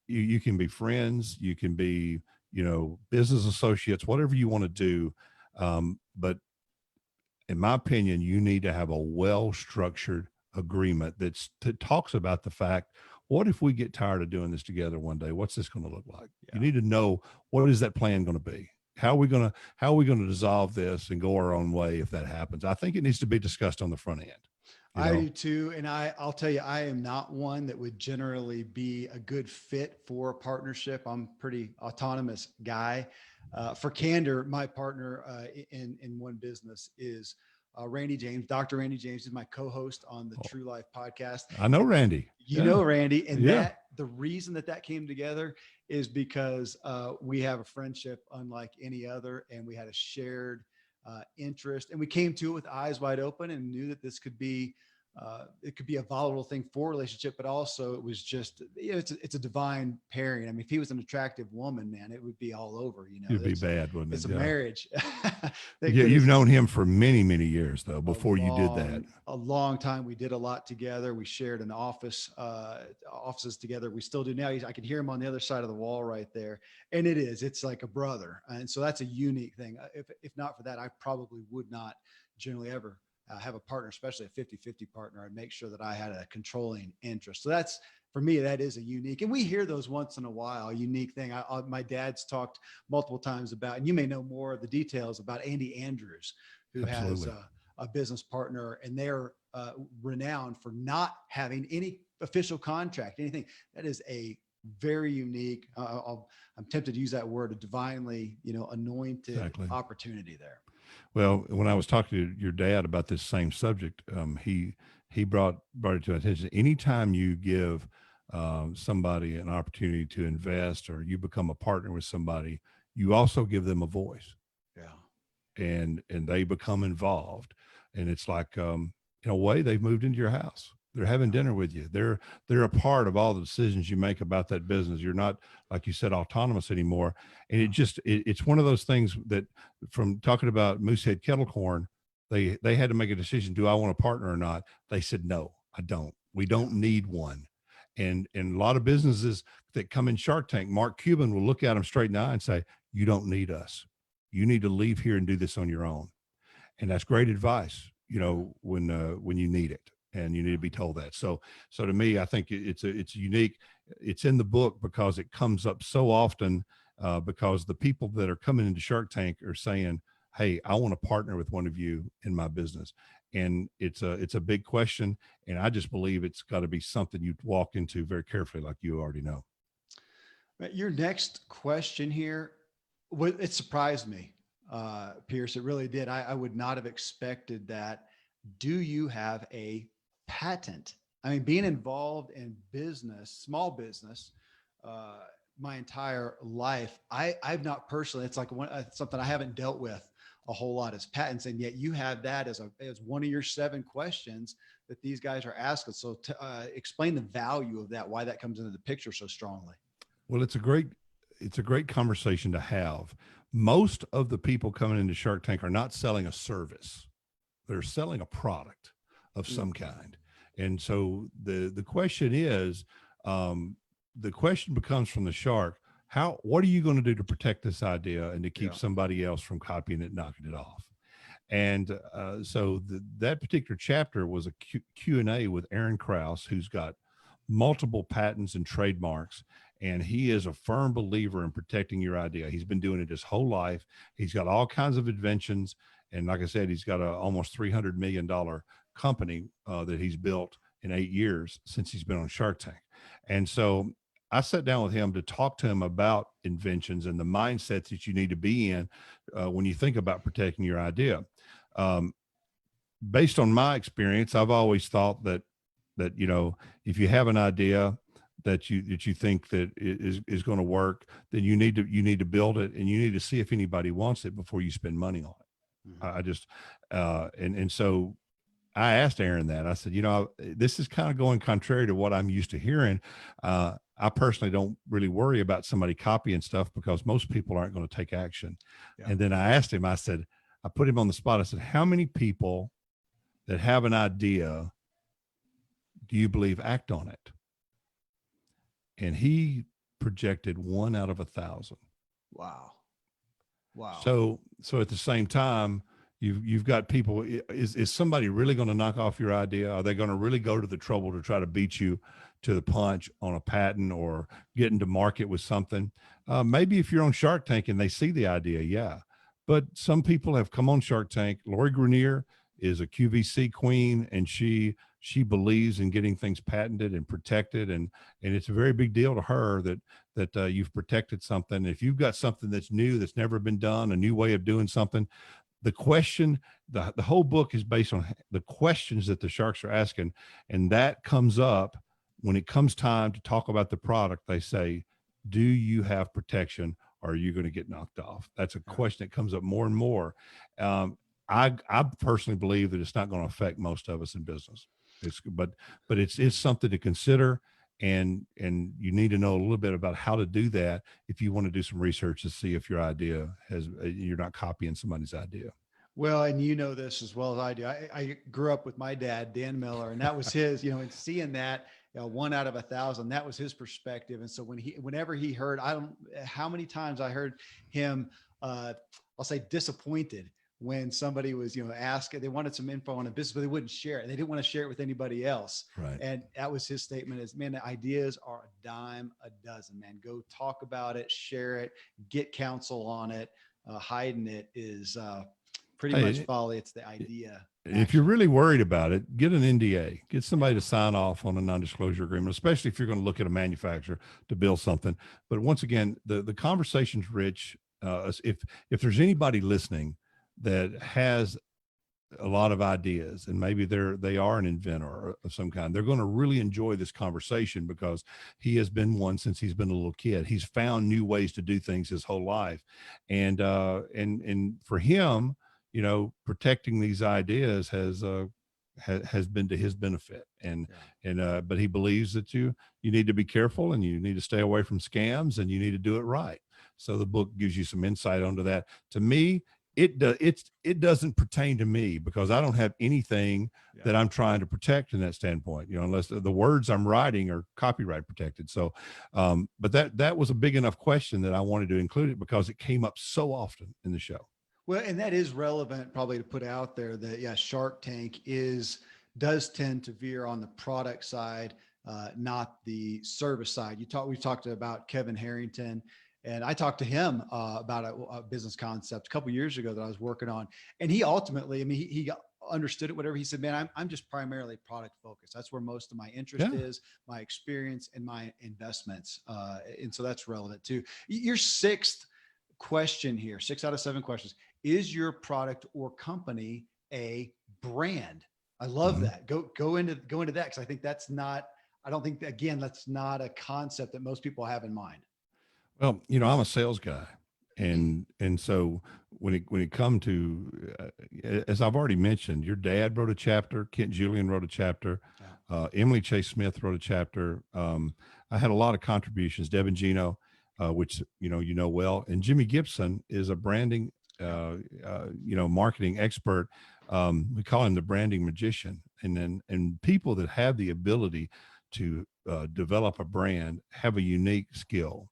you can be friends, you can be, business associates, whatever you want to do. But in my opinion, you need to have a well-structured agreement that talks about the fact, what if we get tired of doing this together one day? What's this going to look like? Yeah. You need to know, what is that plan going to be? How are we going to dissolve this and go our own way if that happens? I think it needs to be discussed on the front end. You I know, do too. And I'll tell you, I am not one that would generally be a good fit for a partnership. I'm a pretty autonomous guy. For candor, my partner in one business is Randy James. Dr. Randy James is my co-host on the oh, True Life podcast. I know And Randy. you Yeah. know Randy, and Yeah. that the reason that came together is because we have a friendship unlike any other, and we had a shared interest, and we came to it with eyes wide open and knew that this could be it could be a volatile thing for a relationship, but also it was just, it's a divine pairing. I mean, if he was an attractive woman, man, it would be all over. It'd be bad, wouldn't It's it? a Yeah. marriage. Yeah. But You've it's known him for many, many years though, before you did that. a long time. We did a lot together. We shared an offices together. We still do now. I can hear him on the other side of the wall right there. And it's like a brother. And so that's a unique thing. If not for that, I probably would not generally ever have a partner, especially a 50-50 partner. I'd make sure that I had a controlling interest. So that's, for me, that is a unique, and we hear those once in a while, a unique thing. My dad's talked multiple times about, and you may know more of the details about Andy Andrews, who has Absolutely. a business partner, and they're renowned for not having any official contract, anything. That is a very unique, I'm tempted to use that word, a divinely, anointed Exactly. opportunity there. Well, when I was talking to your dad about this same subject, he brought it to attention. Anytime you give somebody an opportunity to invest, or you become a partner with somebody, you also give them a voice, Yeah. and they become involved. And it's like, in a way, they've moved into your house. They're having dinner with you. They're a part of all the decisions you make about that business. You're not, like you said, autonomous anymore. And it's one of those things that, from talking about Moosehead Kettle Corn, they had to make a decision. Do I want a partner or not? They said, no, I don't. We don't need one. And a lot of businesses that come in Shark Tank, Mark Cuban will look at them straight in the eye and say, you don't need us. You need to leave here and do this on your own. And that's great advice, when you need it, and you need to be told that. So to me, I think it's unique. It's in the book because it comes up so often, because the people that are coming into Shark Tank are saying, hey, I want to partner with one of you in my business. And it's a big question. And I just believe it's got to be something you walk into very carefully, like you already know. Right, your next question here, it surprised me, Pierce. It really did. I would not have expected that. Do you have a patent? I mean, being involved in business, small business, uh, my entire life, I've not personally. It's like something I haven't dealt with a whole lot as patents, and yet you have that as one of your 7 questions that these guys are asking. So, explain the value of that, why that comes into the picture so strongly. Well, it's a great conversation to have. Most of the people coming into Shark Tank are not selling a service. They're selling a product of Mm, some kind. And so the question is, the question becomes from the shark, what are you going to do to protect this idea and to keep yeah. somebody else from copying it, knocking it off? And so that particular chapter was a Q&A with Aaron Krause, who's got multiple patents and trademarks. And he is a firm believer in protecting your idea. He's been doing it his whole life. He's got all kinds of inventions. And like I said, he's got a almost $300 million company that he's built in 8 years since he's been on Shark Tank. And so I sat down with him to talk to him about inventions and the mindsets that you need to be in when you think about protecting your idea. Um, Based on my experience, I've always thought that if you have an idea that you think that is going to work, then you need to build it, and you need to see if anybody wants it before you spend money on it. Mhm. I just and so I asked Aaron that. I said, this is kind of going contrary to what I'm used to hearing. I personally don't really worry about somebody copying stuff because most people aren't going to take action. Yeah. And then I asked him, I put him on the spot. I said, how many people that have an idea do you believe act on it? And he projected 1 out of 1,000. Wow. Wow. So at the same time, you've got people. Is somebody really going to knock off your idea? Are they going to really go to the trouble to try to beat you to the punch on a patent or get into market with something? Maybe if you're on Shark Tank and they see the idea, yeah. But some people have come on Shark Tank. Lori Grenier is a QVC queen, and she believes in getting things patented and protected, and it's a very big deal to her that you've protected something. If you've got something that's new, that's never been done, a new way of doing something, the question, the whole book is based on the questions that the sharks are asking. And that comes up when it comes time to talk about the product. They say, do you have protection? Or are you going to get knocked off? That's a Yeah. question that comes up more and more. Um, I personally believe that it's not going to affect most of us in business. But it's something to consider, and you need to know a little bit about how to do that if you want to do some research to see if your idea you're not copying somebody's idea. Well, and you know this as well as I do. I grew up with my dad, Dan Miller, and that was his, and seeing that 1 out of 1,000, that was his perspective. And so whenever he heard, I don't, how many times I heard him, I'll say disappointed when somebody was, asking, they wanted some info on a business, but they wouldn't share it. They didn't want to share it with anybody else. Right. And that was his statement is, man, the ideas are a dime a dozen, man. Go talk about it, share it, get counsel on it. Hiding it is, pretty much Hey, folly. It's the idea. if you're Action. really worried about it, get an NDA, get somebody to sign off on a non-disclosure agreement, especially if you're going to look at a manufacturer to build something. But once again, the conversation's rich. If there's anybody listening that has a lot of ideas and maybe they are an inventor of some kind, they're going to really enjoy this conversation because he has been one since he's been a little kid. He's found new ways to do things his whole life, and for him, protecting these ideas has been to his benefit. and Yeah. but he believes that you need to be careful, and you need to stay away from scams, and you need to do it right. So the book gives you some insight onto that. To me, it doesn't pertain to me because I don't have anything Yeah. that I'm trying to protect in that standpoint, unless the words I'm writing are copyright protected. So but that was a big enough question that I wanted to include it because it came up so often in the show. Well, and that is relevant probably to put out there that, yeah, Shark Tank does tend to veer on the product side, not the service side. We've talked about Kevin Harrington And I talked to him about a business concept a couple of years ago that I was working on. And he ultimately, I mean, he understood it, whatever. He said, man, I'm just primarily product focused. That's where most of my interest Yeah. is, my experience and my investments. And so that's relevant too. Your sixth question here, 6 out of 7 questions. Is your product or company a brand? I love Mhm. that. Go into that. Cause I think that's not, I don't think that, again, that's not a concept that most people have in mind. Well, I'm a sales guy, and so when it come to as I've already mentioned, your dad wrote a chapter, Kent Julian wrote a chapter, Yeah. Emily Chase Smith wrote a chapter. I had a lot of contributions. Deb and Gino, which well, and Jimmy Gibson is a branding, Yeah. marketing expert. We call him the branding magician, and people that have the ability to develop a brand have a unique skill.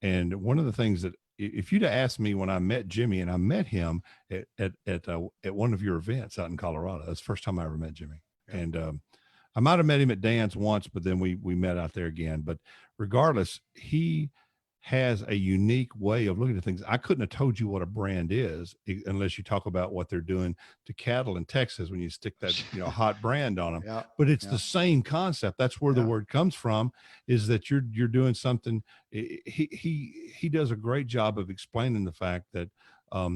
And one of the things that if you'd have asked me when I met Jimmy, and I met him at one of your events out in Colorado, that's the first time I ever met Jimmy. Yeah. And I might have met him at Dan's once, but then we met out there again. But regardless, he has a unique way of looking at things. I couldn't have told you what a brand is unless you talk about what they're doing to cattle in Texas when you stick that hot brand on them. Yeah. But it's Yeah. the same concept. That's where the Yeah. word comes from. Is that you're doing something. He does a great job of explaining the fact that a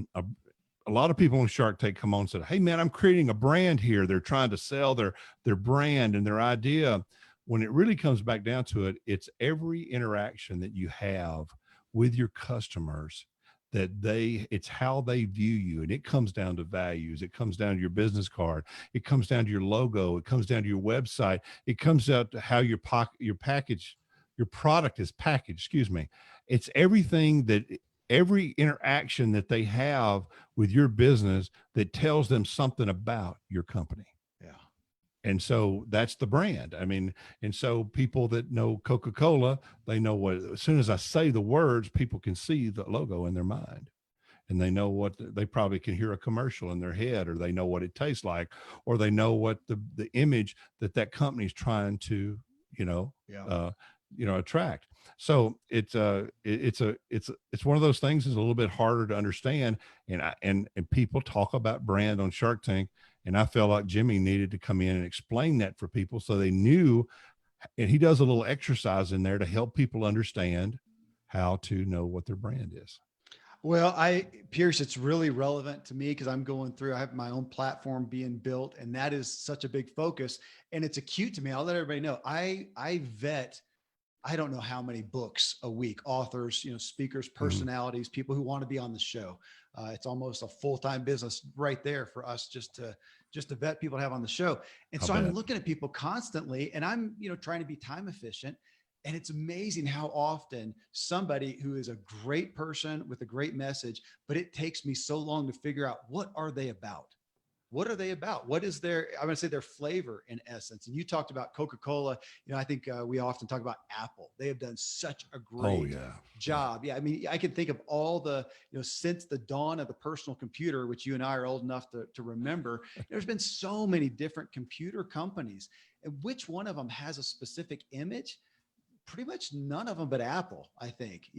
lot of people on Shark Tank come on and said, "Hey man, I'm creating a brand here." They're trying to sell their brand and their idea. When it really comes back down to it, it's every interaction that you have with your customers it's how they view you, and it comes down to values. It comes down to your business card. It comes down to your logo. It comes down to your website. It comes out to how your package, your product is packaged. Excuse me. It's everything that every interaction that they have with your business that tells them something about your company. Yeah. And so that's the brand. I mean, and so people that know Coca-Cola, they know what, as soon as I say the words, people can see the logo in their mind, and they know what they probably can hear a commercial in their head, or they know what it tastes like, or they know what the image that company's trying to, you know, Yeah. uh, attract. So it's one of those things that's a little bit harder to understand. And people talk about brand on Shark Tank, and I felt like Jimmy needed to come in and explain that for people so they knew. And he does a little exercise in there to help people understand how to know what their brand is. Well, Pierce, it's really relevant to me because I'm going through, I have my own platform being built, and that is such a big focus. And it's acute to me. I'll let everybody know. I vet, I don't know how many books a week, authors, speakers, Mhm. personalities, people who want to be on the show. It's almost a full-time business right there for us just to vet people to have on the show. And I'll so I'm bet. looking at people constantly, and I'm trying to be time efficient. And it's amazing how often somebody who is a great person with a great message, but it takes me so long to figure out what are they about. What are they about? What is their, I'm going to say their flavor in essence. And you talked about Coca-Cola. I think we often talk about Apple. They have done such a Oh great yeah. Yeah. job. Yeah. I mean, I can think of all the, since the dawn of the personal computer, which you and I are old enough to remember, there's been so many different computer companies. And which one of them has a specific image? Pretty much none of them but Apple, I think.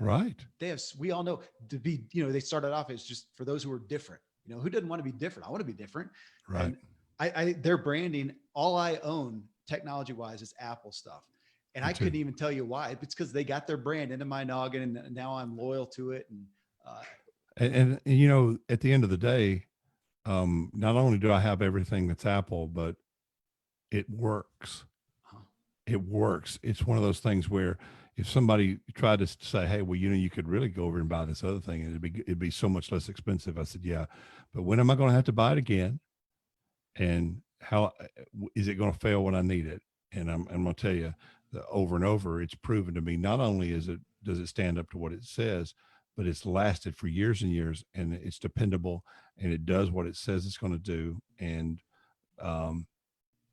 Right. They have, we all know to be, they started off as just for those who are different. Who doesn't want to be different? I want to be different. Right. And their branding, all I own technology wise is Apple stuff. And Me I too. couldn't even tell you why. It's because they got their brand into my noggin, and now I'm loyal to it. And uh, And at the end of the day, not only do I have everything that's Apple, but it works. It works. It's one of those things where if somebody tried to say, "Hey, well, you could really go over and buy this other thing, and it'd be so much less expensive," I said, "Yeah, but when am I going to have to buy it again? And how is it going to fail when I need it?" And I'm going to tell you, over and over, it's proven to me. Not only does it stand up to what it says, but it's lasted for years and years, and it's dependable, and it does what it says it's going to do. And um,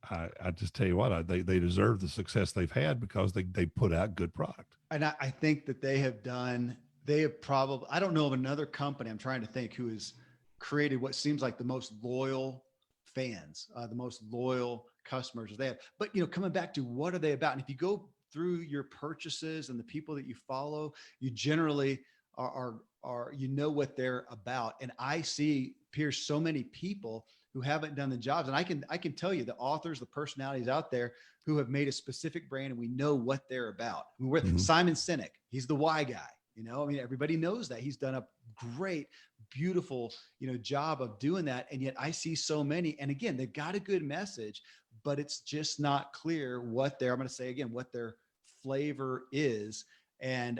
I just tell you what, they deserve the success they've had because they put out good product. and I think that they have probably, I don't know of another company, I'm trying to think, who has created what seems like the most loyal fans, the most loyal customers they have. But, coming back to what are they about? And if you go through your purchases and the people that you follow, you generally you know what they're about. And I see, Pierce, so many people who haven't done the jobs. And I can tell you the authors, the personalities out there who have made a specific brand, and we know what they're about. I mean, Mhm. Simon Sinek, he's the why guy. You know, I mean, everybody knows that. He's done a great, beautiful, job of doing that. And yet I see so many, and again, they've got a good message, but it's just not clear what I'm going to say again, what their flavor is. And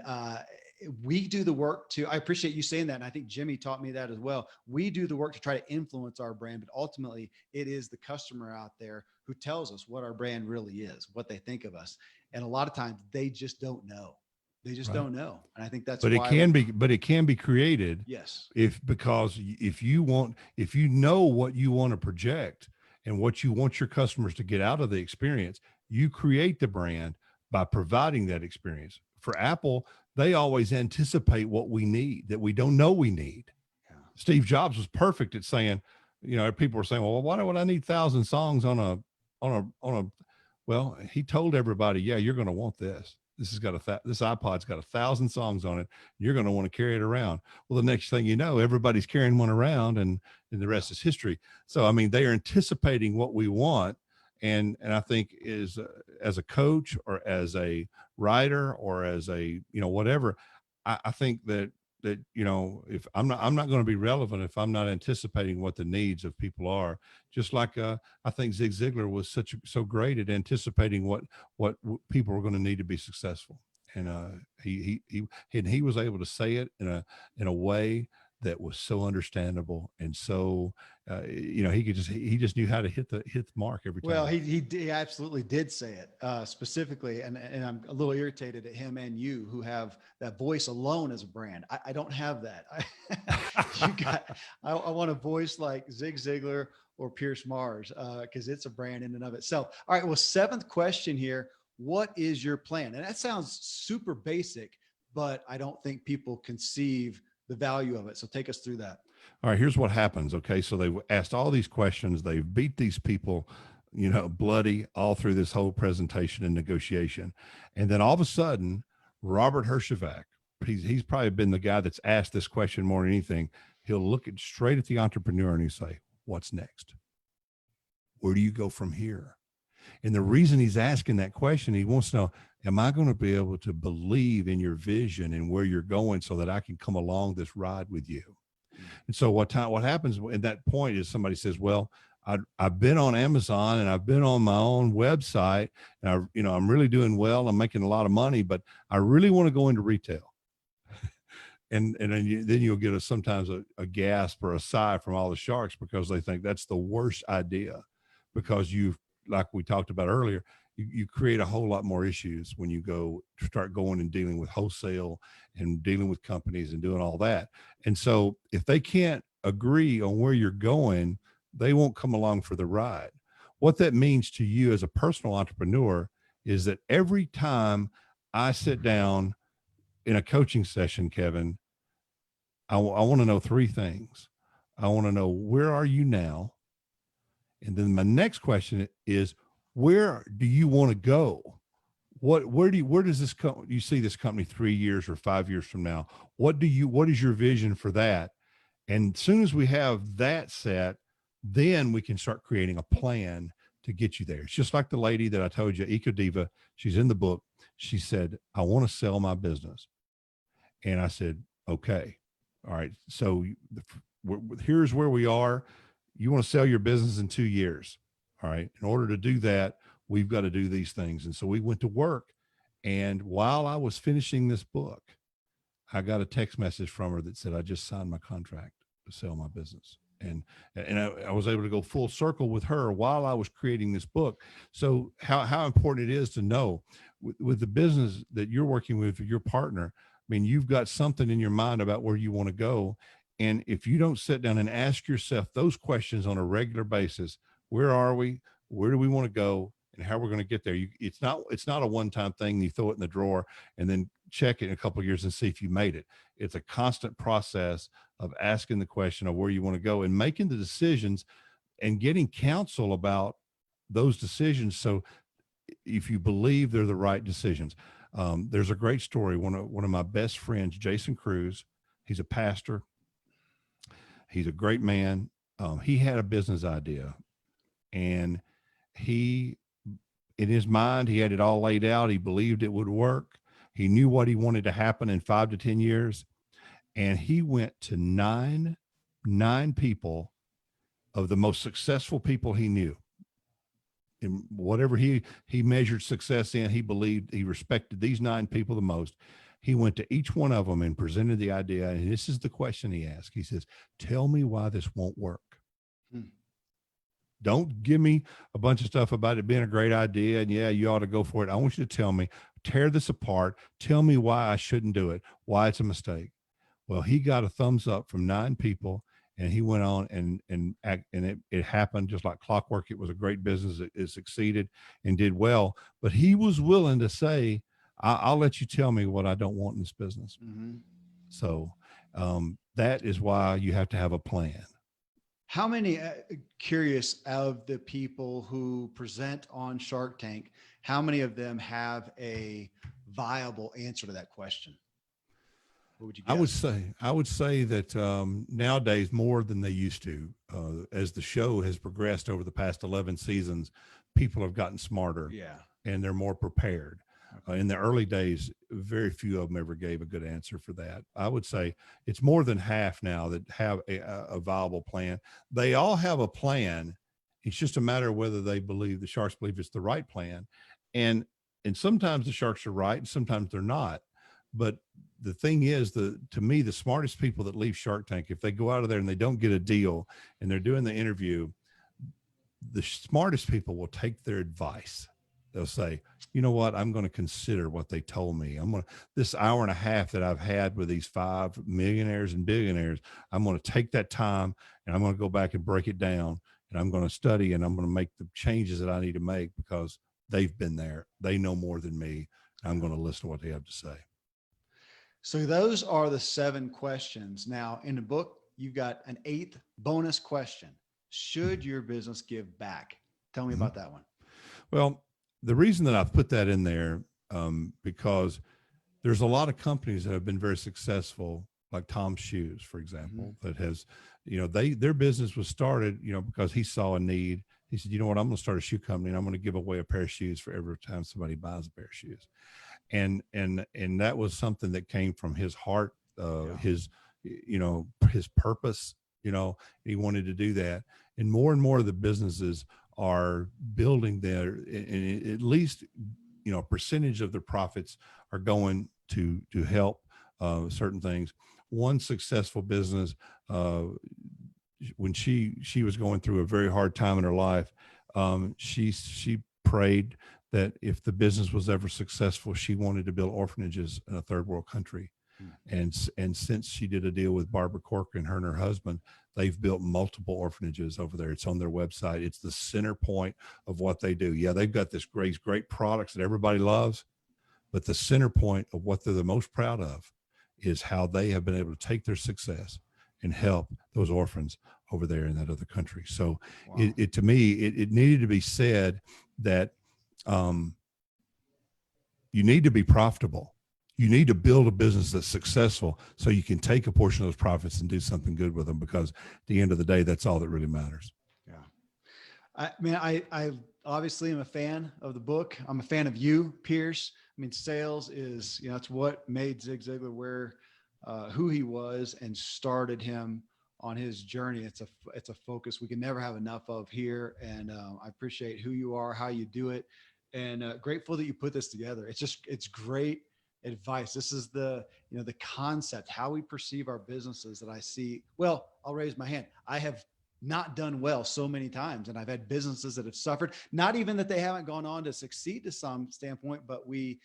we do the work I appreciate you saying that. And I think Jimmy taught me that as well. We do the work to try to influence our brand, but ultimately it is the customer out there who tells us what our brand really is, what they think of us. And a lot of times they just don't know. They just Right. don't know. And I think that's But why it can be created yes. because if you know what you want to project and what you want your customers to get out of the experience, you create the brand by providing that experience. For Apple, they always anticipate what we need that we don't know we need. Yeah. Steve Jobs was perfect at saying, people were saying, well, why would I need 1,000 songs on a, well, he told everybody, yeah, you're going to want this. This iPod's got 1,000 songs on it. You're going to want to carry it around. Well, the next thing you know, everybody's carrying one around, and the rest is history. So, I mean, they are anticipating what we want. And I think as a coach or as a writer or as a, whatever, I think that if I'm not going to be relevant if I'm not anticipating what the needs of people are. Just like I think Zig Ziglar was so great at anticipating what people were going to need to be successful, and he was able to say it in a way that was so understandable, and so he just knew how to hit the mark every time. Well, he absolutely did say it specifically, and I'm a little irritated at him and you who have that voice alone as a brand. I don't have that. I want a voice like Zig Ziglar or Pierce Mars because it's a brand in and of itself. All right. Well, seventh question here. What is your plan? And that sounds super basic, but I don't think people conceive the value of it. So take us through that. All right, here's what happens. Okay. So they've asked all these questions. They've beat these people, bloody all through this whole presentation and negotiation. And then all of a sudden, Robert Herjavec, he's probably been the guy that's asked this question more than anything. He'll look straight at the entrepreneur and he'll say, what's next? Where do you go from here? And the reason he's asking that question, he wants to know, am I going to be able to believe in your vision and where you're going so that I can come along this ride with you? And so what happens at that point is somebody says, well, I've been on Amazon and I've been on my own website and I'm really doing well. I'm making a lot of money, but I really want to go into retail. And then you'll get sometimes a gasp or a sigh from all the sharks because they think that's the worst idea, because like we talked about earlier, you create a whole lot more issues when you start going and dealing with wholesale and dealing with companies and doing all that. And so if they can't agree on where you're going, they won't come along for the ride. What that means to you as a personal entrepreneur is that every time I sit down in a coaching session, Kevin, I want to know three things. I want to know, where are you now? And then my next question is, where do you want to go? Where does this you see this company 3 years or 5 years from now? What is your vision for that? And as soon as we have that set, then we can start creating a plan to get you there. It's just like the lady that I told you, Eco Diva. She's in the book. She said, I want to sell my business. And I said, okay, all right. So here's where we are. You want to sell your business in 2 years. All right. In order to do that, we've got to do these things. And so we went to work. And while I was finishing this book, I got a text message from her that said, I just signed my contract to sell my business. And I was able to go full circle with her while I was creating this book. So how important it is to know with the business that you're working with your partner. I mean, you've got something in your mind about where you want to go. And if you don't sit down and ask yourself those questions on a regular basis, where are we? Where do we want to go? And how we're going to get there? It's not a one-time thing. You throw it in the drawer and then check it in a couple of years and see if you made it. It's a constant process of asking the question of where you want to go and making the decisions and getting counsel about those decisions. So if you believe they're the right decisions. There's a great story. One of my best friends, Jason Cruz, he's a pastor. He's a great man. He had a business idea, and he, in his mind, he had it all laid out. He believed it would work. He knew what he wanted to happen in 5 to 10 years, and he went to nine people of the most successful people he knew. In whatever he measured success in, he believed he respected these nine people the most. He went to each one of them and presented the idea. And this is the question he asked. He says, "Tell me why this won't work. Hmm. Don't give me a bunch of stuff about it being a great idea. And yeah, you ought to go for it. I want you to tell me, tear this apart. Tell me why I shouldn't do it, why it's a mistake." Well, he got a thumbs up from nine people, and he went on and it happened just like clockwork. It was a great business. It succeeded and did well. But he was willing to say, I'll let you tell me what I don't want in this business." Mm-hmm. So that is why you have to have a plan. How many, curious, of the people who present on Shark Tank, how many of them have a viable answer to that question? What would you guess? I would say that nowadays more than they used to. As the show has progressed over the past 11 seasons, people have gotten smarter. Yeah. And they're more prepared. Okay. In the early days, very few of them ever gave a good answer for that. I would say it's more than half now that have a viable plan. They all have a plan. It's just a matter of whether the sharks believe it's the right plan. And sometimes the sharks are right and sometimes they're not. But the thing is, to me, the smartest people that leave Shark Tank, if they go out of there and they don't get a deal and they're doing the interview, the smartest people will take their advice. They'll say, you know what, I'm going to consider what they told me. This hour and a half that I've had with these 5 millionaires and billionaires, I'm going to take that time and I'm going to go back and break it down, and I'm going to study, and I'm going to make the changes that I need to make because they've been there. They know more than me. I'm going to listen to what they have to say. So those are the 7 questions. Now, in the book, you've got an 8th bonus question. Should your business give back? Tell me about that one. Well, the reason that I've put that in there, because there's a lot of companies that have been very successful, like Tom's Shoes, for example, that has, their business was started, because he saw a need. He said, you know what, I'm going to start a shoe company and I'm going to give away a pair of shoes for every time somebody buys a pair of shoes. And that was something that came from his heart, his purpose. He wanted to do that. And more of the businesses are building and at least, a percentage of their profits are going to help certain things. One successful business, when she was going through a very hard time in her life, she prayed that if the business was ever successful, she wanted to build orphanages in a third world country. And since she did a deal with Barbara Corcoran, her and her husband, they've built multiple orphanages over there. It's on their website. It's the center point of what they do. Yeah, they've got this great products that everybody loves, but the center point of what they're the most proud of is how they have been able to take their success and help those orphans over there in that other country. So wow. To me, it needed to be said that you need to be profitable. You need to build a business that's successful so you can take a portion of those profits and do something good with them, because at the end of the day, that's all that really matters. Yeah. I obviously am a fan of the book. I'm a fan of you, Pierce. Sales is, it's what made Zig Ziglar who he was and started him on his journey. It's a focus we can never have enough of here. And I appreciate who you are, how you do it, and grateful that you put this together. It's great advice. This is the concept, how we perceive our businesses that I see. Well, I'll raise my hand. I have not done well so many times, and I've had businesses that have suffered, not even that they haven't gone on to succeed to some standpoint, but we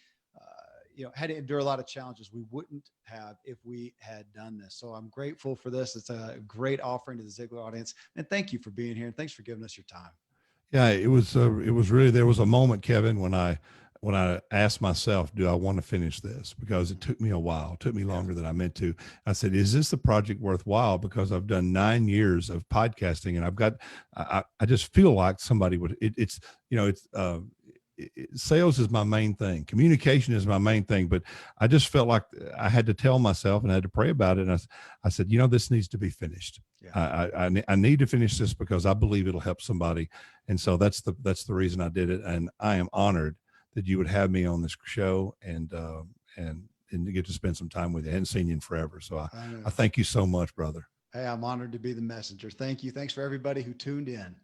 had to endure a lot of challenges we wouldn't have if we had done this. So I'm grateful for this. It's a great offering to the Ziglar audience, and thank you for being here, and thanks for giving us your time. Yeah, it was really, there was a moment, Kevin, when I asked myself, do I want to finish this? Because it took me a while. It took me longer than I meant to. I said, is this the project worthwhile? Because I've done 9 years of podcasting, and I just feel like somebody would, sales is my main thing. Communication is my main thing. But I just felt like I had to tell myself and I had to pray about it. And I said, this needs to be finished. Yeah. I need to finish this because I believe it'll help somebody. And so that's the reason I did it. And I am honored that you would have me on this show and to get to spend some time with you. I hadn't seen you in forever. So I thank you so much, brother. Hey, I'm honored to be the messenger. Thank you. Thanks for everybody who tuned in.